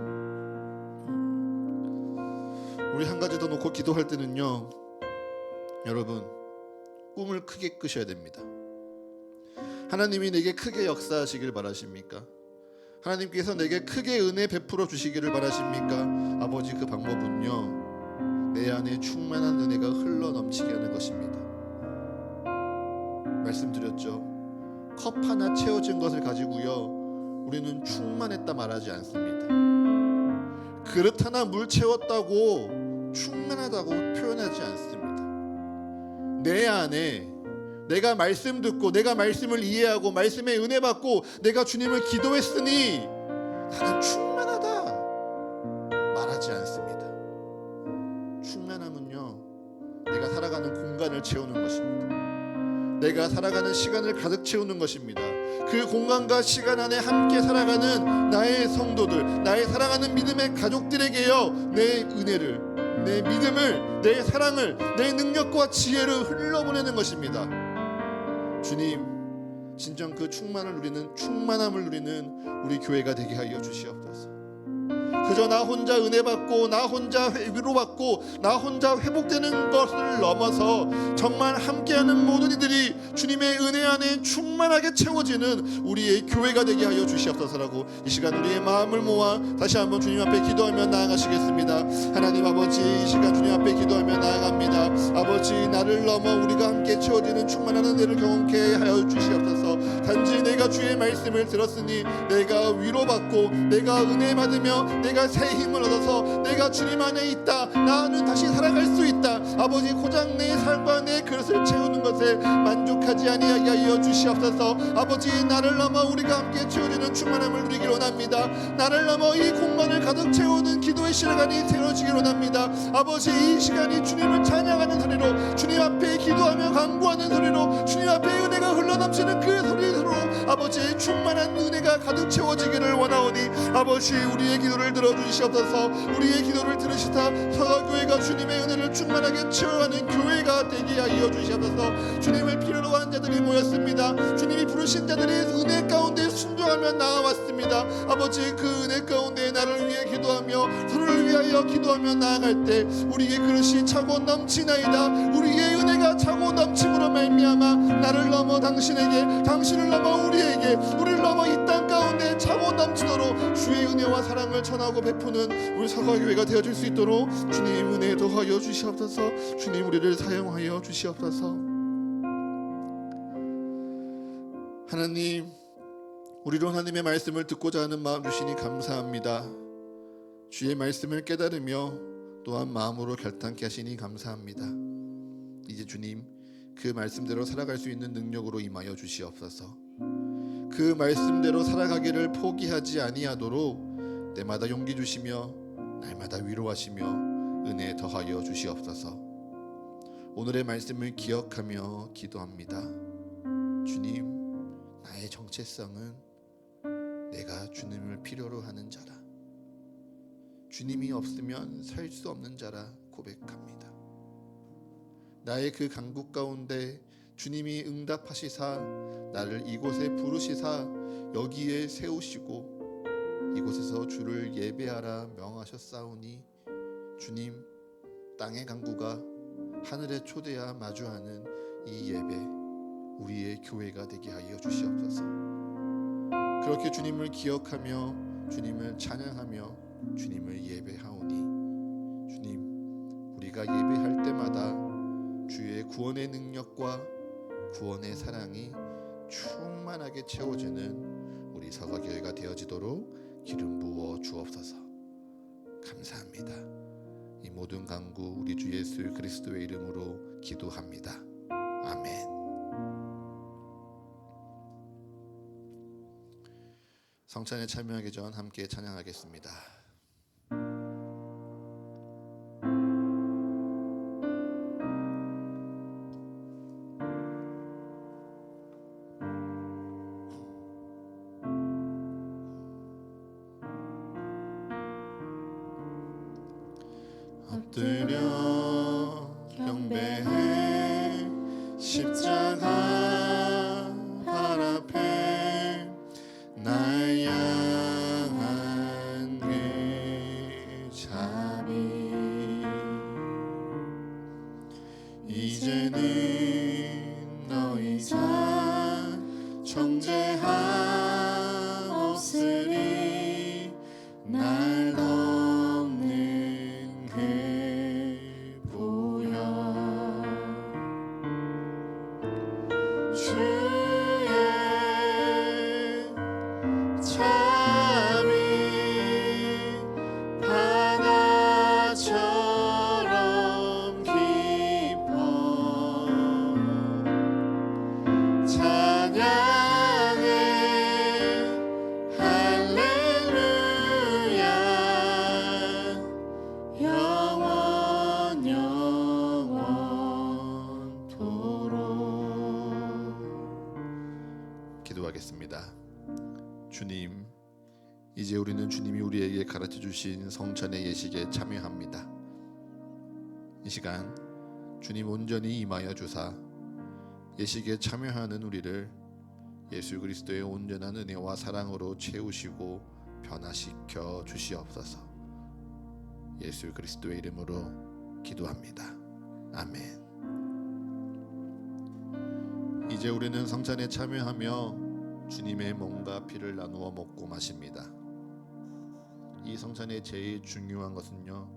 우리 한 가지 더 놓고 기도할 때는요, 여러분, 꿈을 크게 끄셔야 됩니다. 하나님이 내게 크게 역사하시길 바라십니까? 하나님께서 내게 크게 은혜 베풀어 주시기를 바라십니까? 아버지, 그 방법은요, 내 안에 충만한 은혜가 흘러 넘치게 하는 것입니다. 말씀드렸죠. 컵 하나 채워진 것을 가지고요, 우리는 충만했다 말하지 않습니다. 그릇 하나 물 채웠다고 충만하다고 표현하지 않습니다. 내 안에 내가 말씀 듣고 내가 말씀을 이해하고 말씀에 은혜 받고 내가 주님을 기도했으니 나는 충만하다 말하지 않습니다. 충만함은요, 내가 살아가는 공간을 채우는 것입니다. 내가 살아가는 시간을 가득 채우는 것입니다. 그 공간과 시간 안에 함께 살아가는 나의 성도들, 나의 사랑하는 믿음의 가족들에게요, 내 은혜를, 내 믿음을, 내 사랑을, 내 능력과 지혜를 흘러보내는 것입니다. 주님, 진정 그 충만함을 누리는 우리 교회가 되게 하여 주시옵소서. 그저 그저 나 혼자 은혜 받고 나 혼자 위로받고 나 혼자 회복되는 것을 넘어서 정말 함께하는 모든 이들이 주님의 은혜 안에 충만하게 채워지는 우리의 교회가 되게 하여 주시옵소서라고 이 시간 우리의 마음을 모아 다시 한번 주님 앞에 기도하며 나아가시겠습니다. 하나님 아버지, 이 시간 주님 앞에 기도하며 나아갑니다. 아버지, 나를 넘어 우리가 함께 채워지는 충만한 은혜를 경험케 하여 주시옵소서. 단지 내가 주의 말씀을 들었으니 내가 위로받고 내가 은혜 받으며 내가 새 힘을 얻어서 내가 주님 안에 있다, 나는 다시 살아갈 수 있다. 아버지, 고작 내 삶과 내 그릇을 채우는 것에 만족하지 아니하게 하여 주시옵소서. 아버지, 나를 넘어 우리가 함께 채워지는 충만함을 누리길 원합니다. 나를 넘어 이 공간을 가득 채우는 기도의 시간이 되어지길 원합니다. 아버지, 이 시간이 주님을 찬양하는 소리로, 주님 앞에 기도하며 간구하는 소리로, 주님 앞에 은혜가 흘러넘치는 그 소리로 아버지의 충만한 은혜가 가득 채워지기를 원하오니 아버지, 우리의 기도를 들어주시옵소서. 우리의 기도를 들으시다 서가교회가 주님의 은혜를 충만하게 채워가는 교회가 되게 하여 주시옵소서. 주님을 필요로 하는 자들이 모였습니다. 주님이 부르신 자들이 은혜 가운데 순종하며 나아왔습니다. 아버지, 그 은혜 가운데 나를 위해 기도하며 서로를 위하여 기도하며 나아갈 때 우리의 그릇이 차고 넘치나이다. 우리의 은혜가 차고 넘침으로 말미암아 나를 넘어 당신에게, 당신을 넘어 우리에게, 우리를 넘어 이 땅 가운데 차고 넘치도록 주의 은혜와 사랑을 전하고 베푸는 우리 사과교회가 되어줄 수 있도록 주님 은혜 더하여 주시옵소서. 주님, 우리를 사용하여 주시옵소서. 하나님, 우리로 하나님의 말씀을 듣고자 하는 마음 주시니 감사합니다. 주의 말씀을 깨달으며 또한 마음으로 결단케 하시니 감사합니다. 이제 주님, 그 말씀대로 살아갈 수 있는 능력으로 임하여 주시옵소서. 그 말씀대로 살아가기를 포기하지 아니하도록 때마다 용기 주시며 날마다 위로하시며 은혜 더하여 주시옵소서. 오늘의 말씀을 기억하며 기도합니다. 주님, 나의 정체성은 내가 주님을 필요로 하는 자라, 주님이 없으면 살 수 없는 자라 고백합니다. 나의 그 간구 가운데 주님이 응답하시사 나를 이곳에 부르시사 여기에 세우시고 이곳에서 주를 예배하라 명하셨사오니 주님, 땅의 간구가 하늘의 초대와 마주하는 이 예배 우리의 교회가 되게 하여 주시옵소서. 그렇게 주님을 기억하며 주님을 찬양하며 주님을 예배하오니 주님, 우리가 예배할 때마다 주의 구원의 능력과 구원의 사랑이 충만하게 채워지는 우리 사과교회가 되어지도록 기름 부어 주옵소서. 감사합니다. 이 모든 간구 우리 주 예수 그리스도의 이름으로 기도합니다. 아멘. 성찬에 참여하기 전 함께 찬양하겠습니다. 엎드려 경배해 십자가 발 앞에 날 향한 그 자비, 이제는 더 이상 정죄하옵으리 날 넘는 그 보혈, 주의 자비 바다처럼 깊어 찬양해 할렐루야 영원 영원토록. 기도하겠습니다. 주님, 이제 우리는 주님이 우리에게 가르쳐 주신 성찬의 예식에 참여합니다. 이 시간 주님 온전히 임하여 주사 예식에 참여하는 우리를 예수 그리스도의 온전한 은혜와 사랑으로 채우시고 변화시켜 주시옵소서. 예수 그리스도의 이름으로 기도합니다. 아멘. 이제 우리는 성찬에 참여하며 주님의 몸과 피를 나누어 먹고 마십니다. 이 성찬의 제일 중요한 것은요,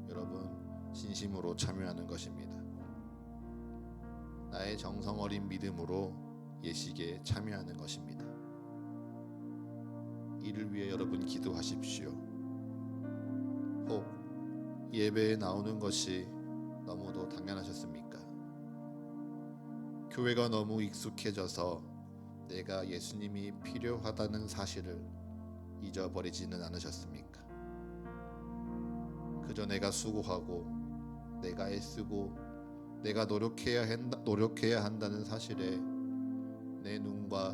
여러분 진심으로 참여하는 것입니다. 나의 정성 어린 믿음으로 예식에 참여하는 것입니다. 이를 위해 여러분 기도하십시오. 혹 예배에 나오는 것이 너무도 당연하셨습니까? 교회가 너무 익숙해져서 내가 예수님이 필요하다는 사실을 잊어버리지는 않으셨습니까? 그저 내가 수고하고 내가 애쓰고 내가 노력해야 한다는 사실에 내 눈과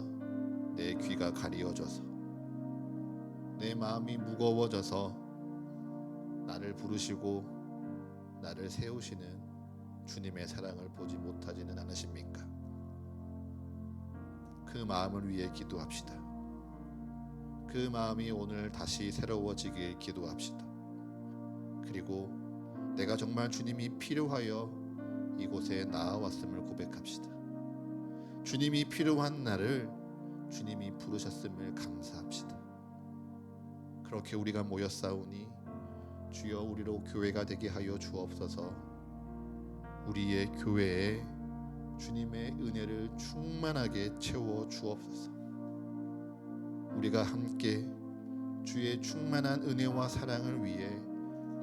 내 귀가 가리워져서 내 마음이 무거워져서 나를 부르시고 나를 세우시는 주님의 사랑을 보지 못하지는 않으십니까? 그 마음을 위해 기도합시다. 그 마음이 오늘 다시 새로워지길 기도합시다. 그리고 내가 정말 주님이 필요하여 이곳에 나아왔음을 고백합시다. 주님이 필요한 나를 주님이 부르셨음을 감사합시다. 그렇게 우리가 모였사오니 주여 우리로 교회가 되게 하여 주옵소서. 우리의 교회에 주님의 은혜를 충만하게 채워 주옵소서. 우리가 함께 주의 충만한 은혜와 사랑을 위해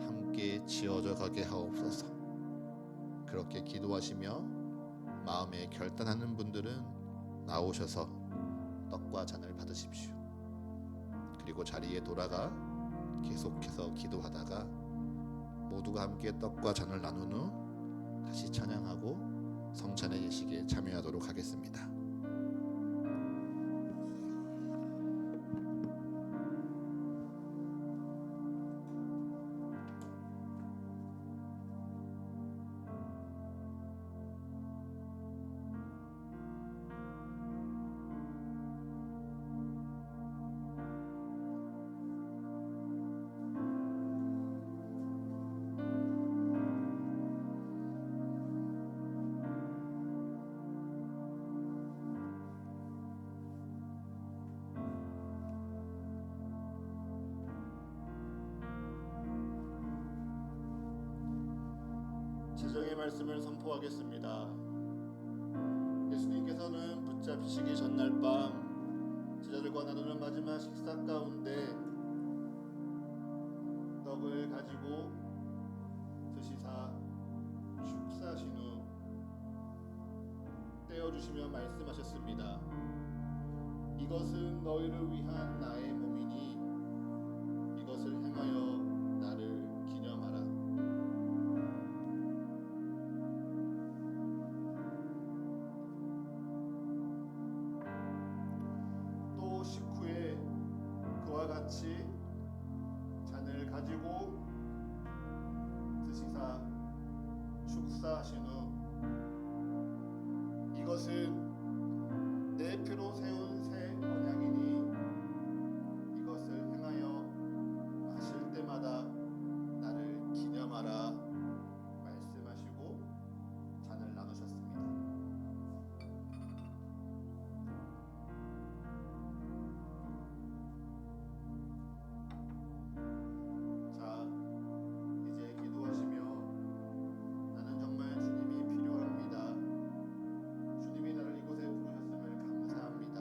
함께 지어져 가게 하옵소서. 그렇게 기도하시며 마음에 결단하는 분들은 나오셔서 떡과 잔을 받으십시오. 그리고 자리에 돌아가 계속해서 기도하다가 모두가 함께 떡과 잔을 나눈 후 다시 찬양하고 성찬의 예식에 참여하도록 하겠습니다. 제정의 말씀을 선포하겠습니다. 예수님께서는 붙잡히시기 전날 밤 제자들과 나누는 마지막 식사 가운데 떡을 가지고 드시사 축사하신 후 떼어주시며 말씀하셨습니다. 이것은 너희를 위한 나의 몸이니 이것을 행하여 나를 기념하라. 또 식후에 그와 같이 잔을 가지고 드시사 축사하신 후 이것은 내 피로 세운 새 언약이니 이것을 행하여 마실 때마다 나를 기념하라 말씀하시고 잔을 나누셨습니다. 자, 이제 기도하시며 나는 정말 주님이 필요합니다. 주님이 나를 이곳에 부르셨음을 감사합니다.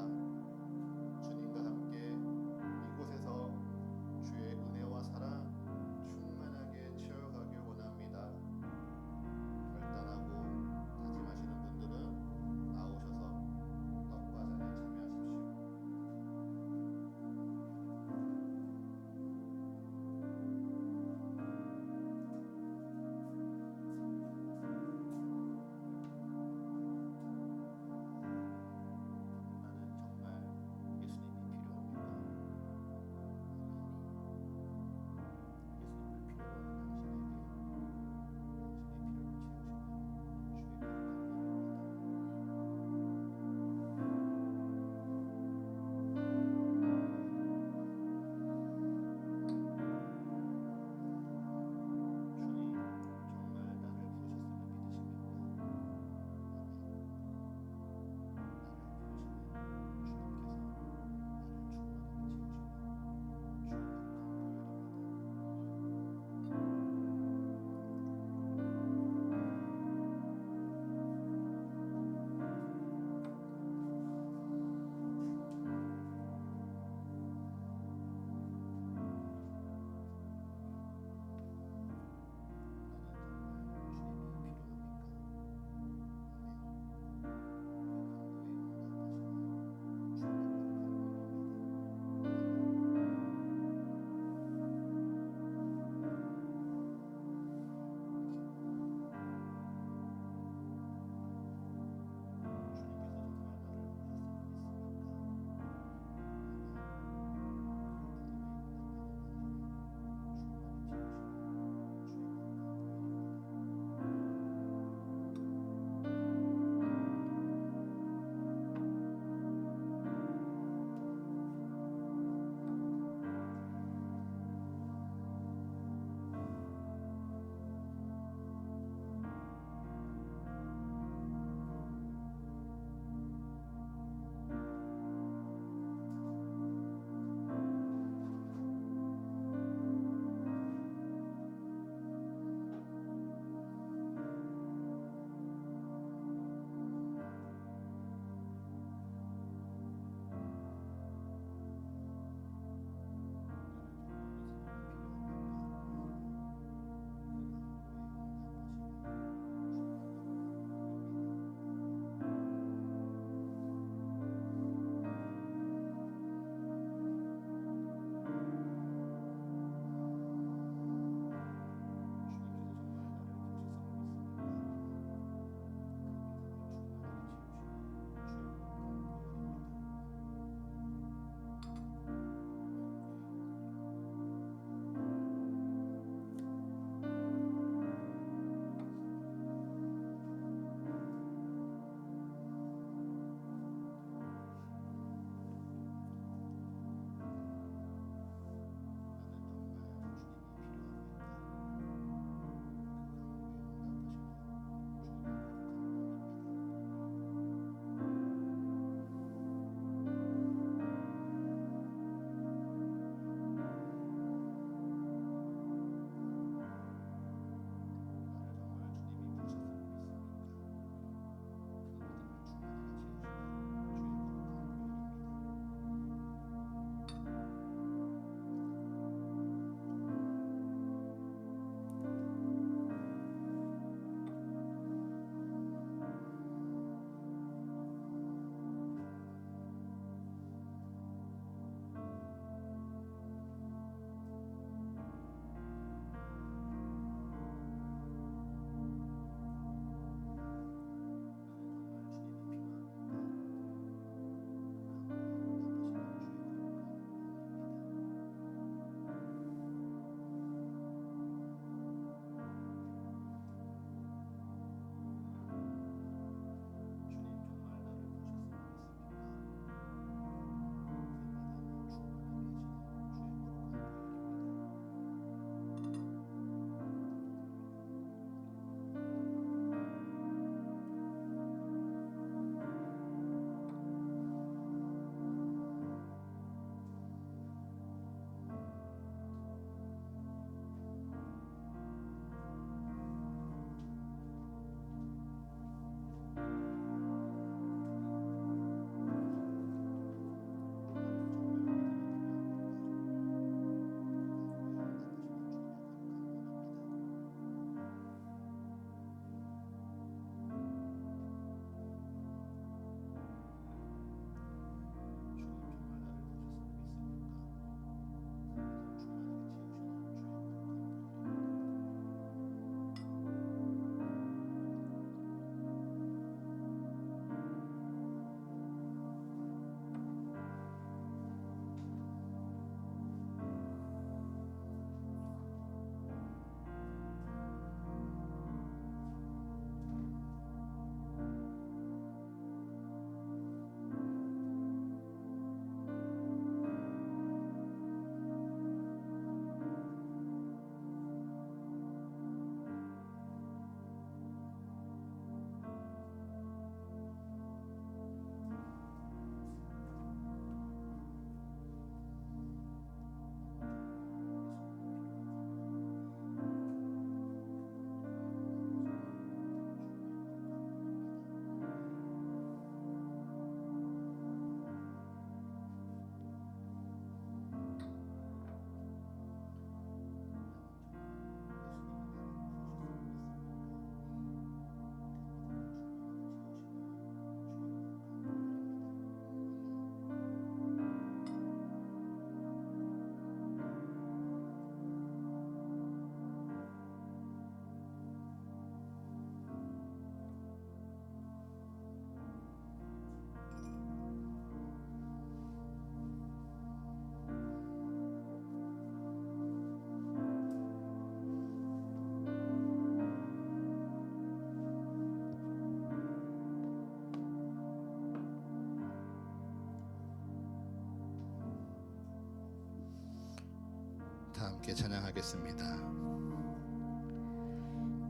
함께 찬양하겠습니다.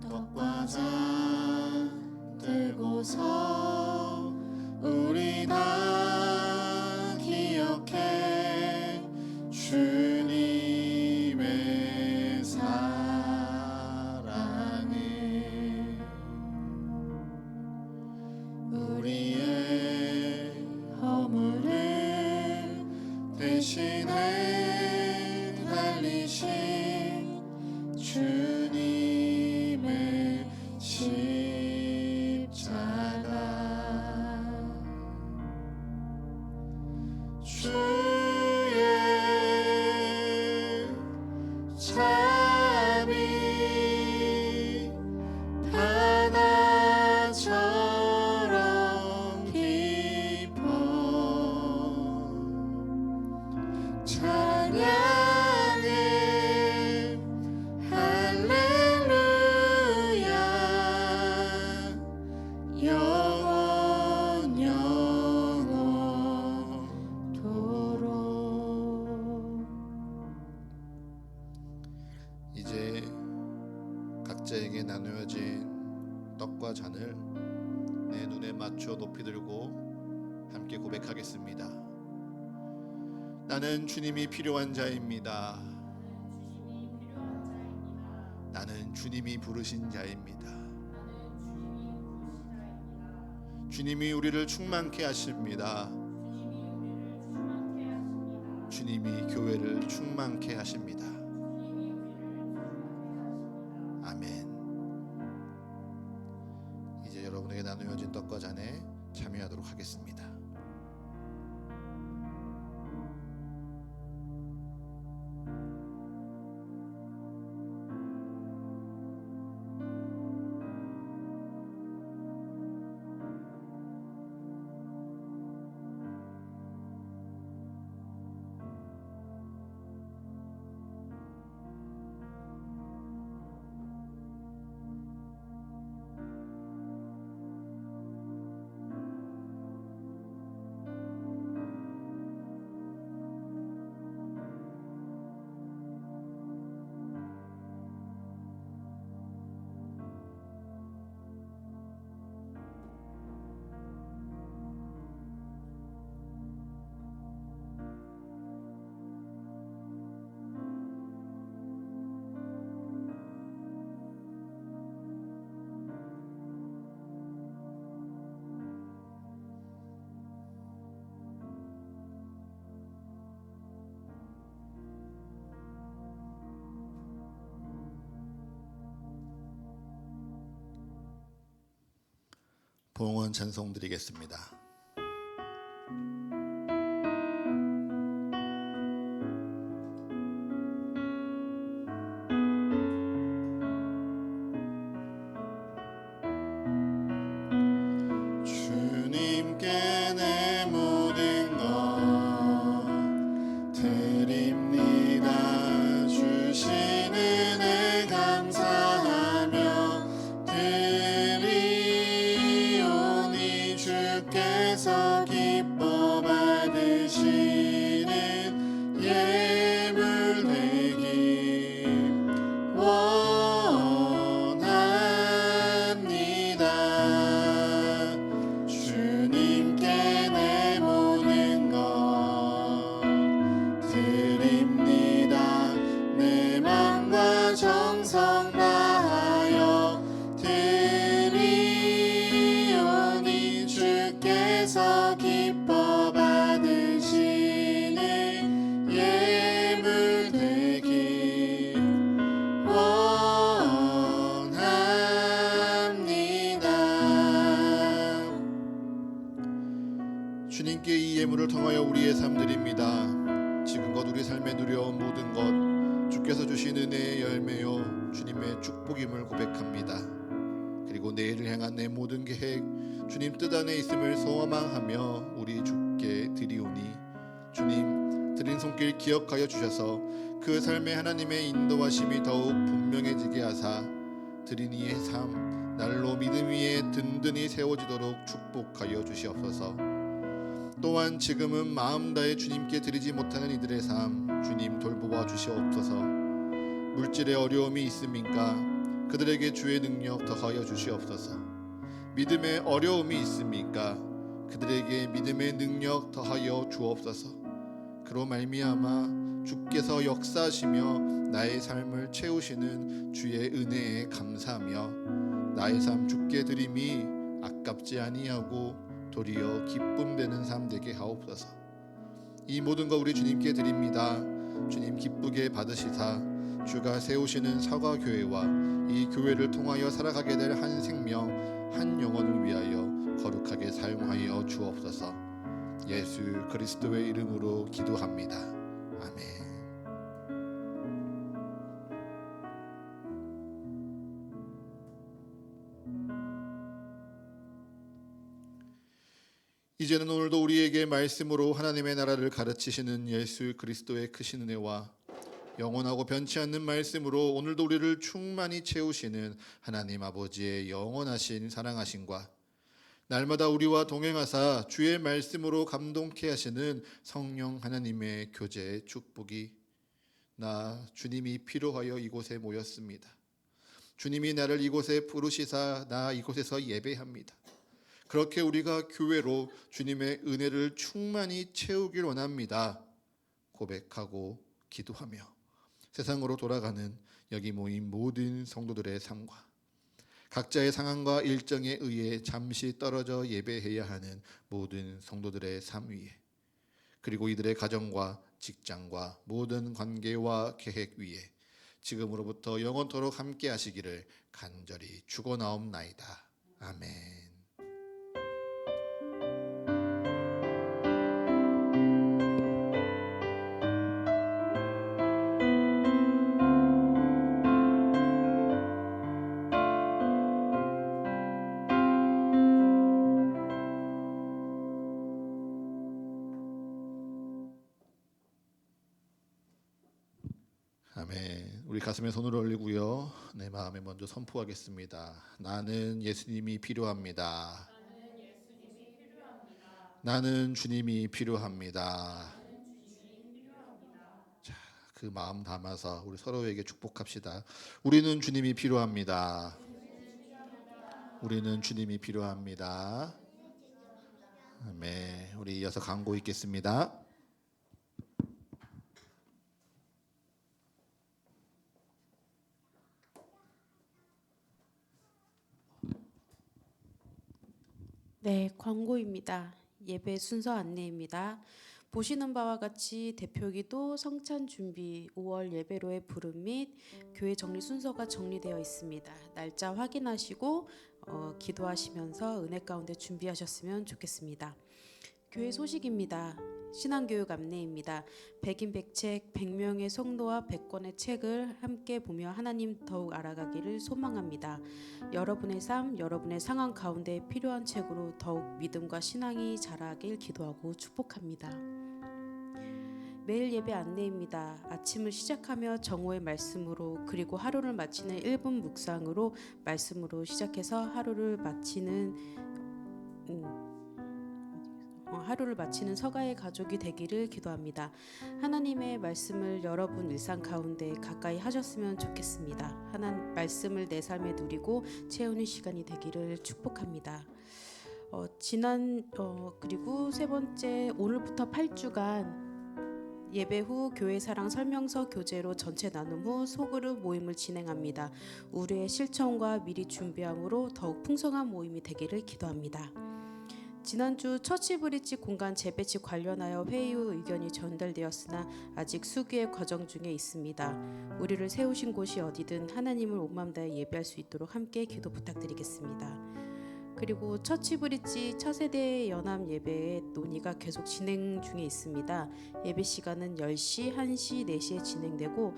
떡과 잔 들고서 우리 다 기억해 주님의 사랑을 우리의 허물을 대신해 달리신 주님의 십자가 주의 참이 바다처럼 깊어 찬양해 할렐루야 영원 영원토록. 이제 각자에게 나누어진 떡과 잔을 내 눈에 맞춰 높이 들고 함께 고백하겠습니다. 나는 주님이 필요한 자입니다. 나는 주님이 부르신 자입니다. 주님이 우리를 충만케 하십니다. 주님이 교회를 충만케 하십니다. 아멘. 이제 여러분에게 나누어진 떡과 잔에 참여하도록 하겠습니다. 봉헌 찬송 드리겠습니다. 주님께 내 모든 것 드립니다. 주신 은혜 감사하며 주께서 기뻐 받으시는 예물 되길 원합니다. 주님께 내 모든 것 드립니다. 내 맘과 정성 다하여 주께서 기뻐 받으시는 예물 되길 원합니다. 주님께 이 예물을 통하여 우리의 삶 드립니다. 지금껏 우리 삶에 누려온 모든 것 주께서 주신 은혜의 열매요 주님의 축복임을 고백합니다. 그리고 내일을 향한 내 모든 계획 주님 뜻 안에 있음을 소망하며 우리 주께 드리오니 주님 드린 손길 기억하여 주셔서 그 삶에 하나님의 인도하심이 더욱 분명해지게 하사 드린 이의 삶 날로 믿음 위에 든든히 세워지도록 축복하여 주시옵소서. 또한 지금은 마음 다해 주님께 드리지 못하는 이들의 삶 주님 돌보아 주시옵소서. 물질의 어려움이 있습니까? 그들에게 주의 능력 더하여 주시옵소서. 믿음의 어려움이 있습니까? 그들에게 믿음의 능력 더하여 주옵소서. 그로 말미암아 주께서 역사하시며 나의 삶을 채우시는 주의 은혜에 감사하며 나의 삶 주께 드림이 아깝지 아니하고 도리어 기쁨되는 삶 되게 하옵소서. 이 모든 것 우리 주님께 드립니다. 주님 기쁘게 받으시사 주가 세우시는 사과교회와 이 교회를 통하여 살아가게 될 한 생명 한 영혼을 위하여 거룩하게 사용하여 주옵소서. 예수 그리스도의 이름으로 기도합니다. 아멘. 이제는 오늘도 우리에게 말씀으로 하나님의 나라를 가르치시는 예수 그리스도의 크신 은혜와 영원하고 변치 않는 말씀으로 오늘도 우리를 충만히 채우시는 하나님 아버지의 영원하신 사랑하심과 날마다 우리와 동행하사 주의 말씀으로 감동케 하시는 성령 하나님의 교제의 축복이 나 주님이 필요하여 이곳에 모였습니다. 주님이 나를 이곳에 부르시사 나 이곳에서 예배합니다. 그렇게 우리가 교회로 주님의 은혜를 충만히 채우길 원합니다. 고백하고 기도하며 세상으로 돌아가는 여기 모인 모든 성도들의 삶과 각자의 상황과 일정에 의해 잠시 떨어져 예배해야 하는 모든 성도들의 삶 위에 그리고 이들의 가정과 직장과 모든 관계와 계획 위에 지금으로부터 영원토록 함께 하시기를 간절히 축원하옵나이다. 아멘. 아멘. 우리 가슴에 손을 올리고요. 내 마음에 먼저 선포하겠습니다. 나는 예수님이 필요합니다. 나는 주님이 필요합니다. 자, 그 마음 담아서 우리 서로에게 축복합시다. 우리는 주님이 필요합니다. 우리는 주님이 필요합니다. 아멘. 우리 이어서 강고 있겠습니다. 네, 광고입니다. 예배 순서 안내입니다. 보시는 바와 같이 대표기도 성찬 준비 5월 예배로의 부름 및 교회 정리 순서가 정리되어 있습니다. 날짜 확인하시고 기도하시면서 은혜 가운데 준비하셨으면 좋겠습니다. 교회 소식입니다. 신앙교육 안내입니다. 백인백책 100명의 성도와 100권의 책을 함께 보며 하나님 더욱 알아가기를 소망합니다. 여러분의 삶, 여러분의 상황 가운데 필요한 책으로 더욱 믿음과 신앙이 자라길 기도하고 축복합니다. 매일 예배 안내입니다. 아침을 시작하며 정오의 말씀으로 그리고 하루를 마치는 1분 묵상으로 말씀으로 시작해서 하루를 마치는 서가의 가족이 되기를 기도합니다. 하나님의 말씀을 여러분 일상 가운데 가까이 하셨으면 좋겠습니다. 말씀을 내 삶에 누리고 채우는 시간이 되기를 축복합니다. 그리고 세 번째 오늘부터 8주간 예배 후 교회 사랑 설명서 교재로 전체 나눔 후 소그룹 모임을 진행합니다. 우리의 실천과 미리 준비함으로 더욱 풍성한 모임이 되기를 기도합니다. 지난주 처치브릿지 공간 재배치 관련하여 회의 후 의견이 전달되었으나 아직 수기의 과정 중에 있습니다. 우리를 세우신 곳이 어디든 하나님을 온 마음 다해 예배할 수 있도록 함께 기도 부탁드리겠습니다. 그리고 처치브릿지 차세대 연합 예배의 논의가 계속 진행 중에 있습니다. 예배 시간은 10시, 1시, 4시에 진행되고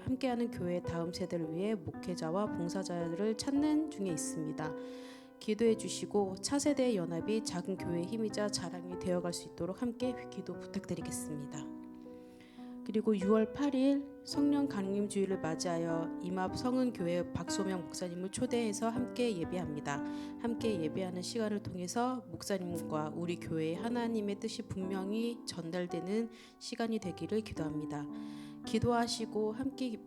함께하는 교회 다음 세대를 위해 목회자와 봉사자를 찾는 중에 있습니다. 기도해 주시고 차세대 연합이 작은 교회의 힘이자 자랑이 되어갈 수 있도록 함께 기도 부탁드리겠습니다. 그리고 6월 8일 성령 강림주일을 맞이하여 임합 성은교회 박소명 목사님을 초대해서 함께 예배합니다. 함께 예배하는 시간을 통해서 목사님과 우리 교회의 하나님의 뜻이 분명히 전달되는 시간이 되기를 기도합니다. 기도하시고 함께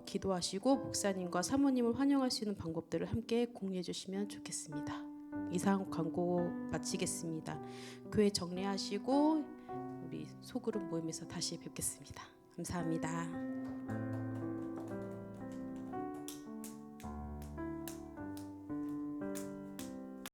기도하시고 목사님과 사모님을 환영할 수 있는 방법들을 함께 공유해 주시면 좋겠습니다. 이상 광고 마치겠습니다. 교회 정리하시고 우리 소그룹 모임에서 다시 뵙겠습니다. 감사합니다.